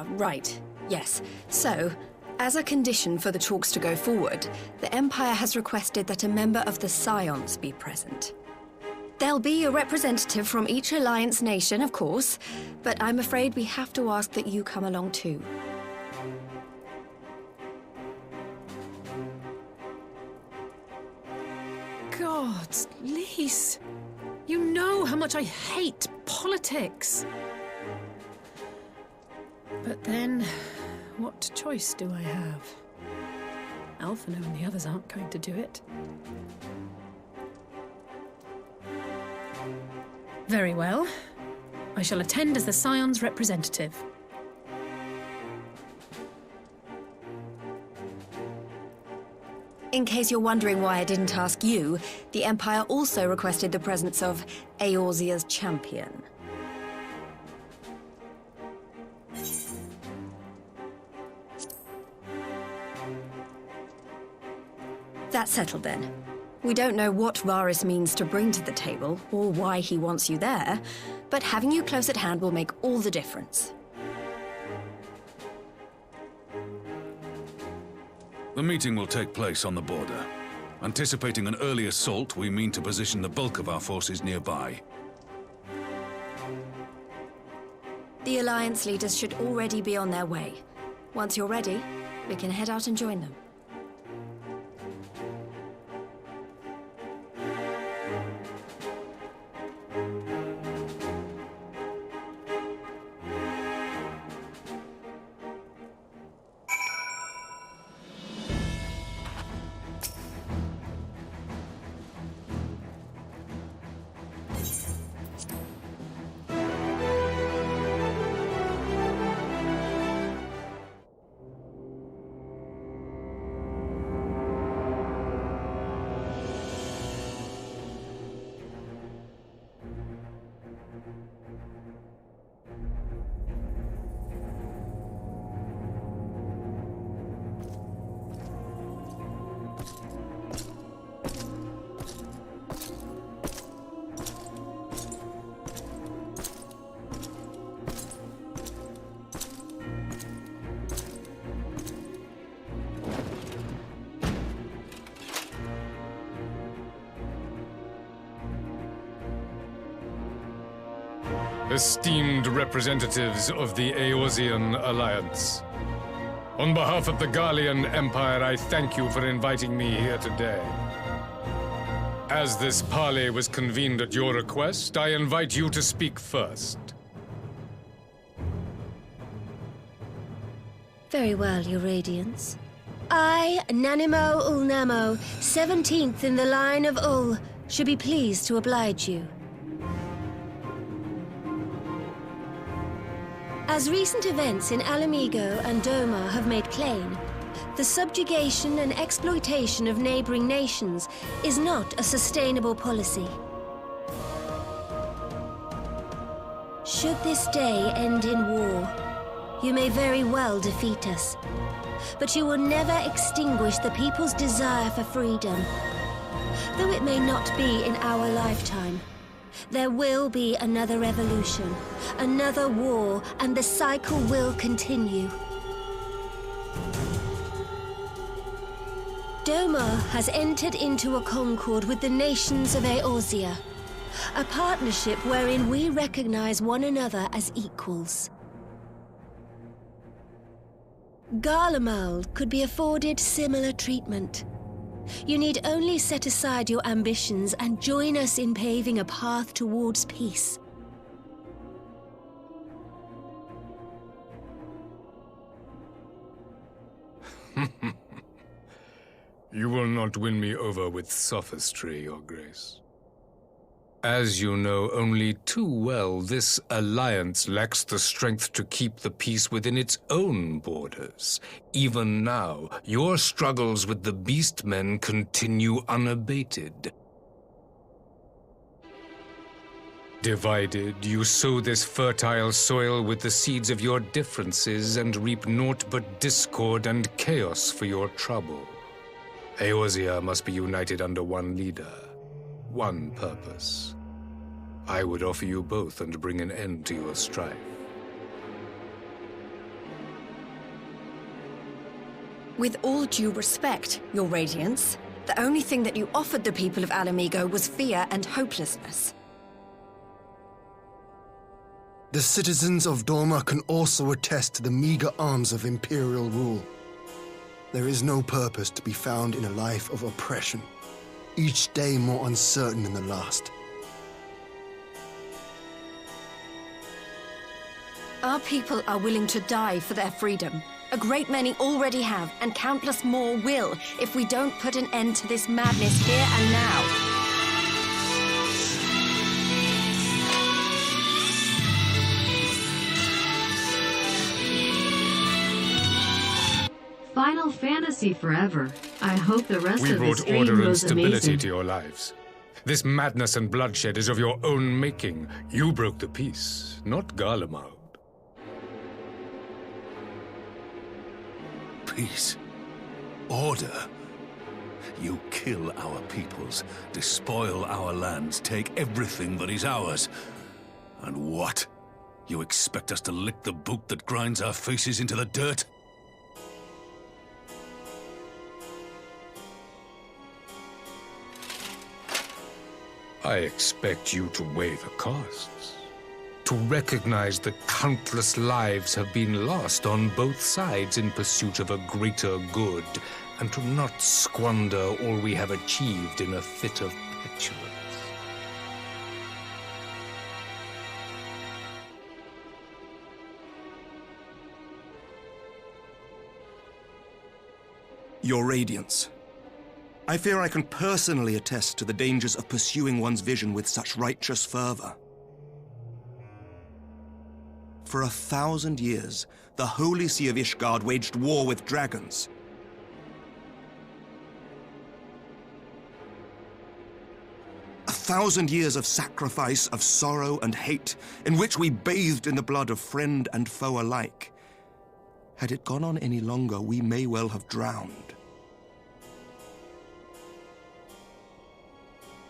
Right. Yes. So, as a condition for the talks to go forward, the Empire has requested that a member of the Scions be present. There'll be a representative from each Alliance nation, of course, but I'm afraid we have to ask that you come along too. Gods, Lise, you know how much I hate politics. But then, what choice do I have? Alphino and the others aren't going to do it. Very well. I shall attend as the Scion's representative. In case you're wondering why I didn't ask you, the Empire also requested the presence of Eorzea's champion. That's settled then. We don't know what Varys means to bring to the table, or why he wants you there, but having you close at hand will make all the difference. The meeting will take place on the border. Anticipating an early assault, we mean to position the bulk of our forces nearby. The Alliance leaders should already be on their way. Once you're ready, we can head out and join them. Esteemed representatives of the Eorzean Alliance, on behalf of the Garlean Empire, I thank you for inviting me here today. As this parley was convened at your request, I invite you to speak first. Very well, Your Radiance. I, Nanimo Ulnamo, 17th in the line of Ul, should be pleased to oblige you. As recent events in Alamigo and Doma have made plain, the subjugation and exploitation of neighboring nations is not a sustainable policy. Should this day end in war, you may very well defeat us, but you will never extinguish the people's desire for freedom. Though it may not be in our lifetime, there will be another revolution, another war, and the cycle will continue. Doma has entered into a concord with the nations of Eorzea, a partnership wherein we recognize one another as equals. Garlemald could be afforded similar treatment. You need only set aside your ambitions and join us in paving a path towards peace. You will not win me over with sophistry, Your Grace. As you know only too well, this alliance lacks the strength to keep the peace within its own borders. Even now, your struggles with the Beastmen continue unabated. Divided, you sow this fertile soil with the seeds of your differences and reap naught but discord and chaos for your trouble. Eorzea must be united under one leader, one purpose. I would offer you both and bring an end to your strife. With all due respect, Your Radiance, the only thing that you offered the people of Alamigo was fear and hopelessness. The citizens of Doma can also attest to the meager arms of Imperial rule. There is no purpose to be found in a life of oppression, each day more uncertain than the last. Our people are willing to die for their freedom. A great many already have, and countless more will, if we don't put an end to this madness here and now. Final Fantasy forever. I hope the rest We of the brought stream order and was stability amazing. to your lives. This madness and bloodshed is of your own making. You broke the peace, not Garlemald. Peace. Order. You kill our peoples, despoil our lands, take everything that is ours. And what? You expect us to lick the boot that grinds our faces into the dirt? I expect you to weigh the costs. To recognize that countless lives have been lost on both sides in pursuit of a greater good, and to not squander all we have achieved in a fit of petulance. Your Radiance. I fear I can personally attest to the dangers of pursuing one's vision with such righteous fervor. For 1,000 years, the Holy See of Ishgard waged war with dragons. A 1,000 years of sacrifice, of sorrow and hate, in which we bathed in the blood of friend and foe alike. Had it gone on any longer, we may well have drowned.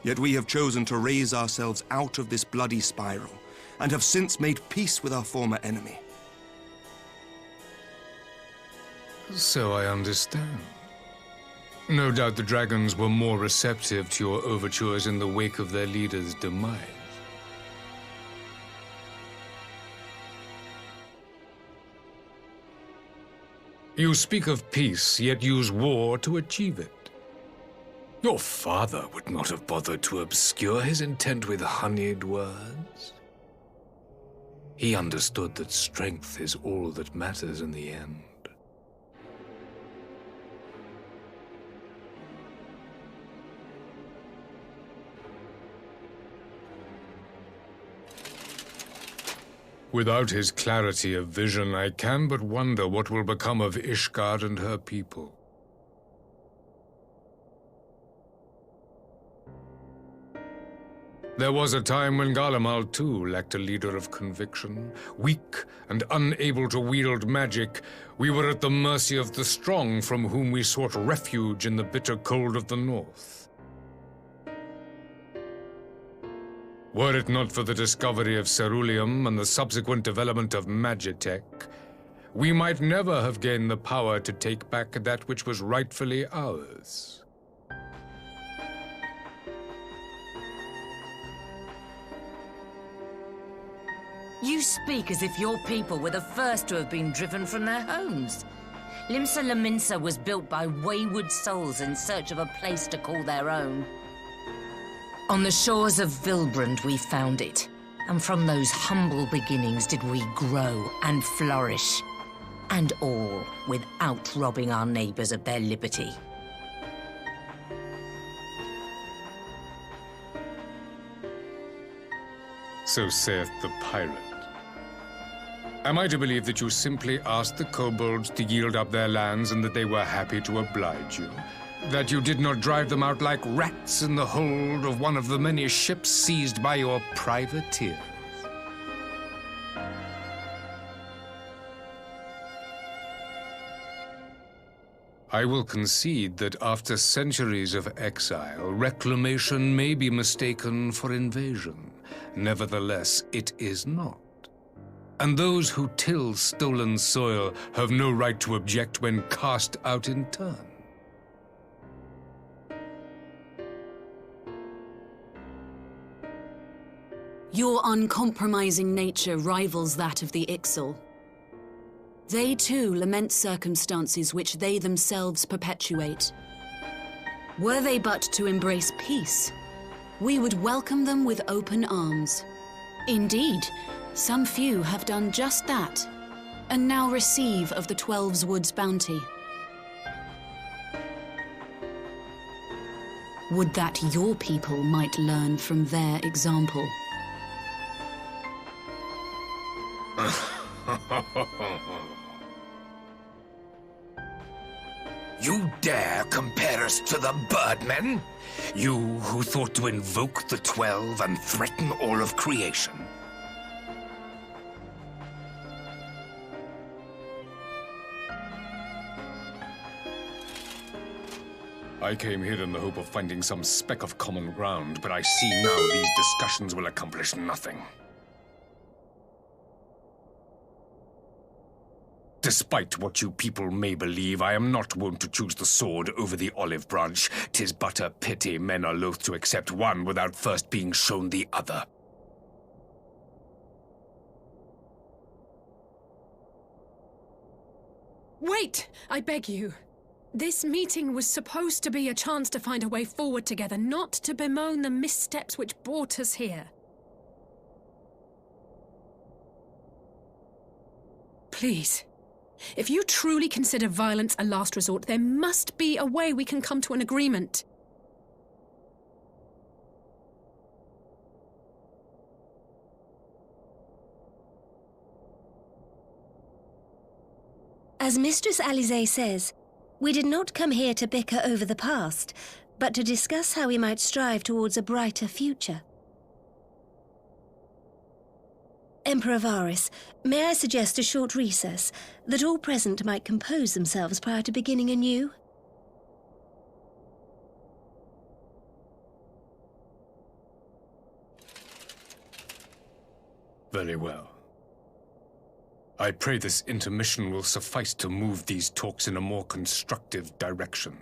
Yet we have chosen to raise ourselves out of this bloody spiral, and have since made peace with our former enemy. So I understand. No doubt the dragons were more receptive to your overtures in the wake of their leader's demise. You speak of peace, yet use war to achieve it. Your father would not have bothered to obscure his intent with honeyed words. He understood that strength is all that matters in the end. Without his clarity of vision, I can but wonder what will become of Ishgard and her people. There was a time when Garlemald too lacked a leader of conviction. Weak and unable to wield magic, we were at the mercy of the strong from whom we sought refuge in the bitter cold of the north. Were it not for the discovery of ceruleum and the subsequent development of Magitech, we might never have gained the power to take back that which was rightfully ours. You speak as if your people were the first to have been driven from their homes. Limsa Lominsa was built by wayward souls in search of a place to call their own. On the shores of Vilbrand we found it, and from those humble beginnings did we grow and flourish. And all without robbing our neighbors of their liberty. So saith the pirate. Am I to believe that you simply asked the kobolds to yield up their lands and that they were happy to oblige you? That you did not drive them out like rats in the hold of one of the many ships seized by your privateers? I will concede that after centuries of exile, reclamation may be mistaken for invasion. Nevertheless, it is not. And those who till stolen soil have no right to object when cast out in turn. Your uncompromising nature rivals that of the Ixal. They too lament circumstances which they themselves perpetuate. Were they but to embrace peace, we would welcome them with open arms. Indeed, some few have done just that, and now receive of the Twelve's Wood's bounty. Would that your people might learn from their example. You dare compare us to the Birdmen? You who thought to invoke the 12 and threaten all of creation? I came here in the hope of finding some speck of common ground, but I see now these discussions will accomplish nothing. Despite what you people may believe, I am not wont to choose the sword over the olive branch. 'Tis but a pity men are loath to accept one without first being shown the other. Wait! I beg you. This meeting was supposed to be a chance to find a way forward together, not to bemoan the missteps which brought us here. Please. If you truly consider violence a last resort, there must be a way we can come to an agreement. As Mistress Alize says, we did not come here to bicker over the past, but to discuss how we might strive towards a brighter future. Emperor Varys, may I suggest a short recess, that all present might compose themselves prior to beginning anew? Very well. I pray this intermission will suffice to move these talks in a more constructive direction.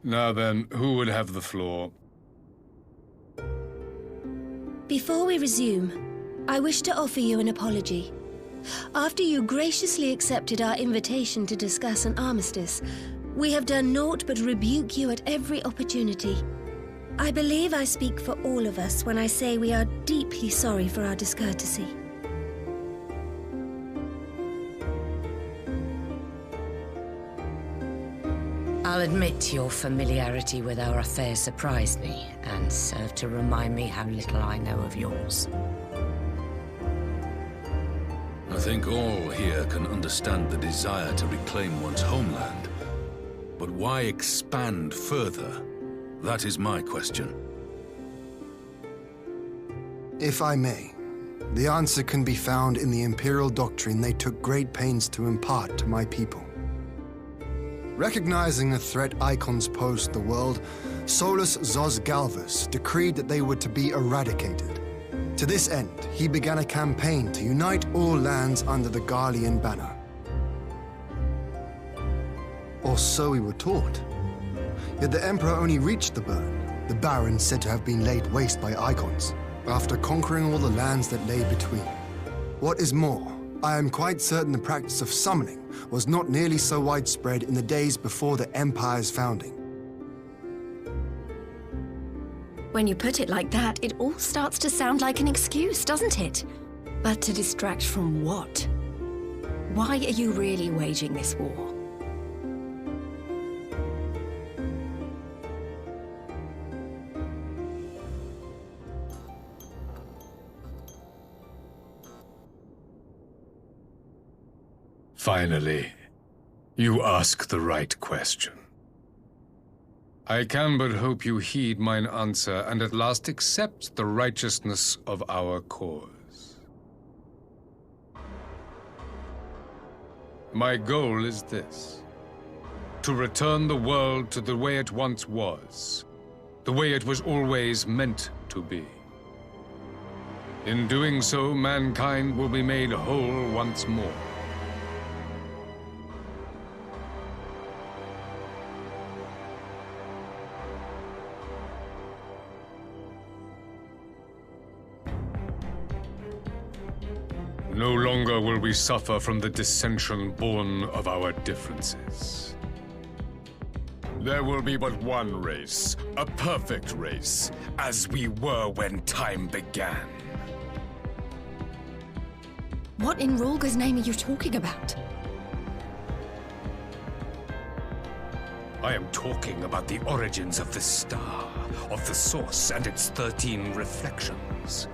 Now then, who would have the floor? Before we resume, I wish to offer you an apology. After you graciously accepted our invitation to discuss an armistice, we have done naught but rebuke you at every opportunity. I believe I speak for all of us when I say we are deeply sorry for our discourtesy. I'll admit your familiarity with our affairs surprised me, and served to remind me how little I know of yours. I think all here can understand the desire to reclaim one's homeland. But why expand further? That is my question. If I may, the answer can be found in the Imperial doctrine they took great pains to impart to my people. Recognizing the threat icons posed to the world, Solus Zos Galvus decreed that they were to be eradicated. To this end, he began a campaign to unite all lands under the Garlean banner. Or so we were taught. Yet the Emperor only reached the burn, the Baron said to have been laid waste by icons, after conquering all the lands that lay between. What is more, I am quite certain the practice of summoning was not nearly so widespread in the days before the Empire's founding. When you put it like that, it all starts to sound like an excuse, doesn't it? But to distract from what? Why are you really waging this war? Finally, you ask the right question. I can but hope you heed mine answer and at last accept the righteousness of our cause. My goal is this: to return the world to the way it once was, the way it was always meant to be. In doing so, mankind will be made whole once more. No longer will we suffer from the dissension born of our differences. There will be but one race, a perfect race, as we were when time began. What in Rulga's name are you talking about? I am talking about the origins of the star, of the source and its 13 reflections.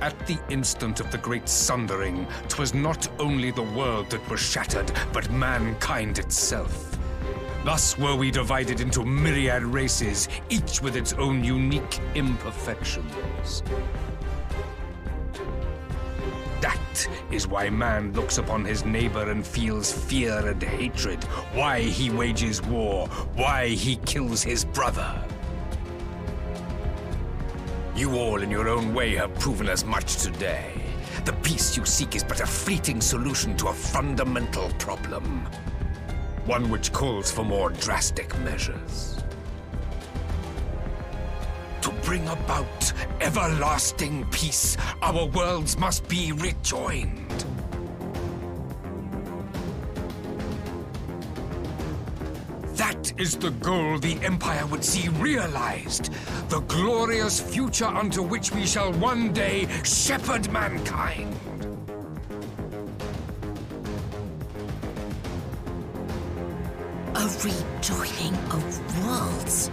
At the instant of the great sundering, 'twas not only the world that was shattered, but mankind itself. Thus were we divided into myriad races, each with its own unique imperfections. That is why man looks upon his neighbor and feels fear and hatred, why he wages war, why he kills his brother. You all in your own way have proven as much today. The peace you seek is but a fleeting solution to a fundamental problem. One which calls for more drastic measures. To bring about everlasting peace, our worlds must be rejoined. That is the goal the Empire would see realized. The glorious future unto which we shall one day shepherd mankind. A rejoining of worlds.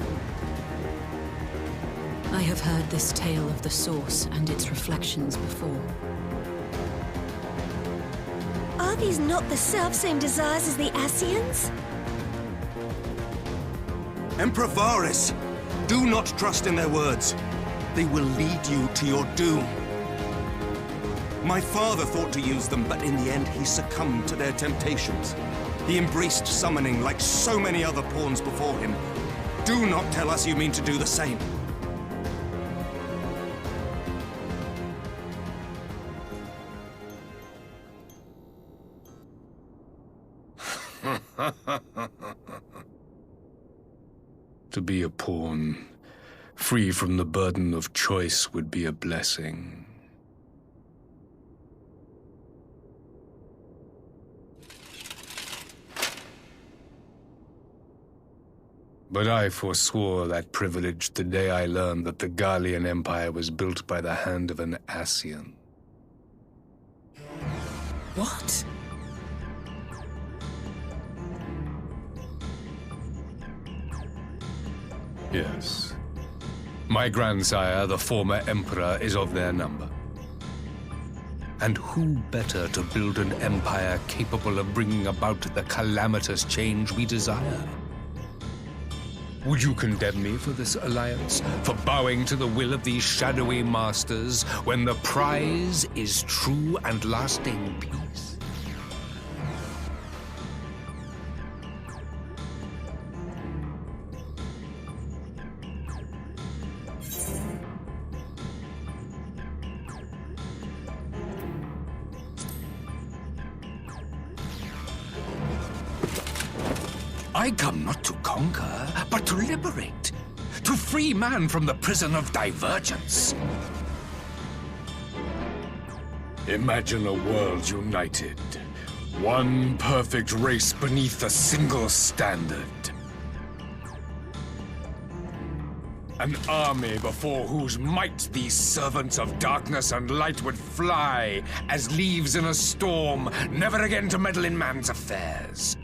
I have heard this tale of the source and its reflections before. Are these not the self-same desires as the Ascians? Emperor Varys, do not trust in their words. They will lead you to your doom. My father thought to use them, but in the end he succumbed to their temptations. He embraced summoning like so many other pawns before him. Do not tell us you mean to do the same. To be a pawn, free from the burden of choice, would be a blessing. But I forswore that privilege the day I learned that the Garlean Empire was built by the hand of an Ascian. What? Yes. My grandsire, the former Emperor, is of their number. And who better to build an empire capable of bringing about the calamitous change we desire? Would you condemn me for this alliance? For bowing to the will of these shadowy masters, when the prize is true and lasting peace? I come not to conquer, but to liberate. To free man from the prison of divergence. Imagine a world united. One perfect race beneath a single standard. An army before whose might these servants of darkness and light would fly as leaves in a storm, never again to meddle in man's affairs.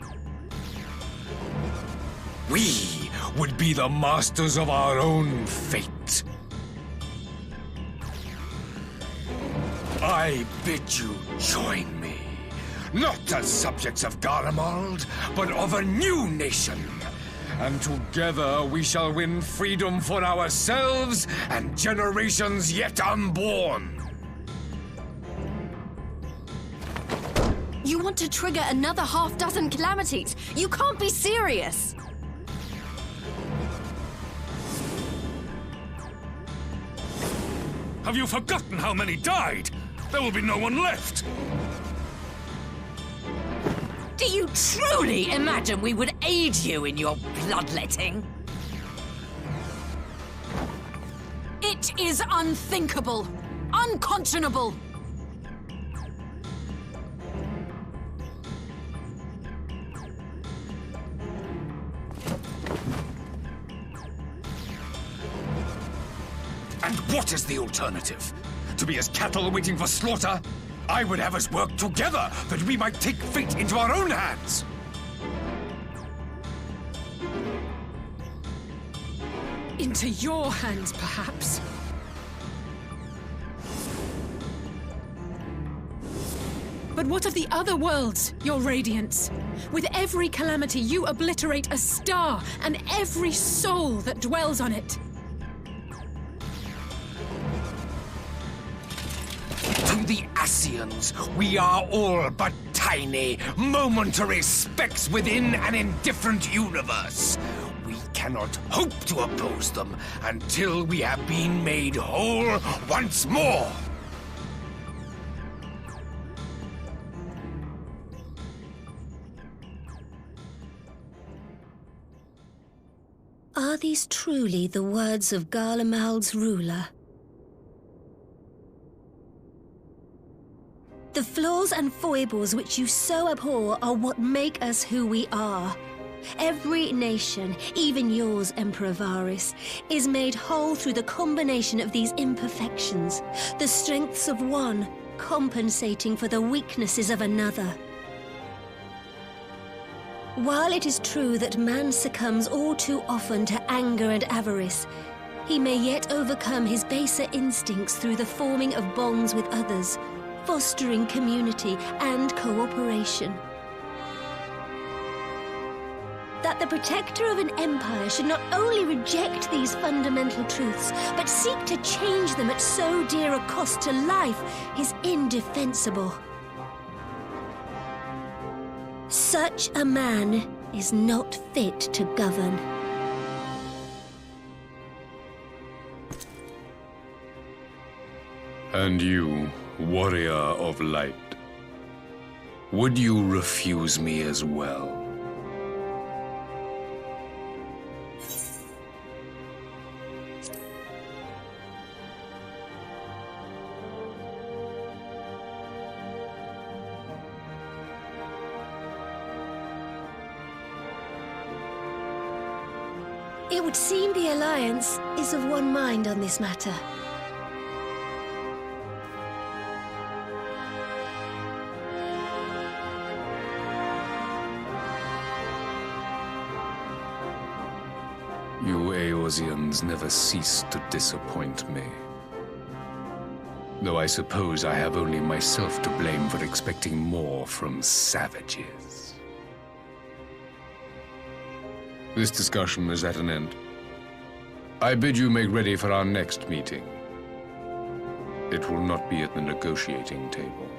We would be the masters of our own fate. I bid you join me, not as subjects of Garlemald, but of a new nation. And together we shall win freedom for ourselves and generations yet unborn. You want to trigger another half-dozen calamities? You can't be serious! Have you forgotten how many died? There will be no one left! Do you truly imagine we would aid you in your bloodletting? It is unthinkable! Unconscionable! And what is the alternative? To be as cattle waiting for slaughter? I would have us work together that we might take fate into our own hands! Into your hands, perhaps. But what of the other worlds, your radiance? With every calamity, you obliterate a star and every soul that dwells on it. To the Ascians, we are all but tiny, momentary specks within an indifferent universe. We cannot hope to oppose them until we have been made whole once more. Are these truly the words of Garlemald's ruler? The flaws and foibles which you so abhor are what make us who we are. Every nation, even yours, Emperor Varys, is made whole through the combination of these imperfections, the strengths of one compensating for the weaknesses of another. While it is true that man succumbs all too often to anger and avarice, he may yet overcome his baser instincts through the forming of bonds with others, fostering community and cooperation. That the protector of an empire should not only reject these fundamental truths, but seek to change them at so dear a cost to life is indefensible. Such a man is not fit to govern. And you, warrior of light, would you refuse me as well? It would seem the Alliance is of one mind on this matter. You Eorzeans never cease to disappoint me. Though I suppose I have only myself to blame for expecting more from savages. This discussion is at an end. I bid you make ready for our next meeting. It will not be at the negotiating table.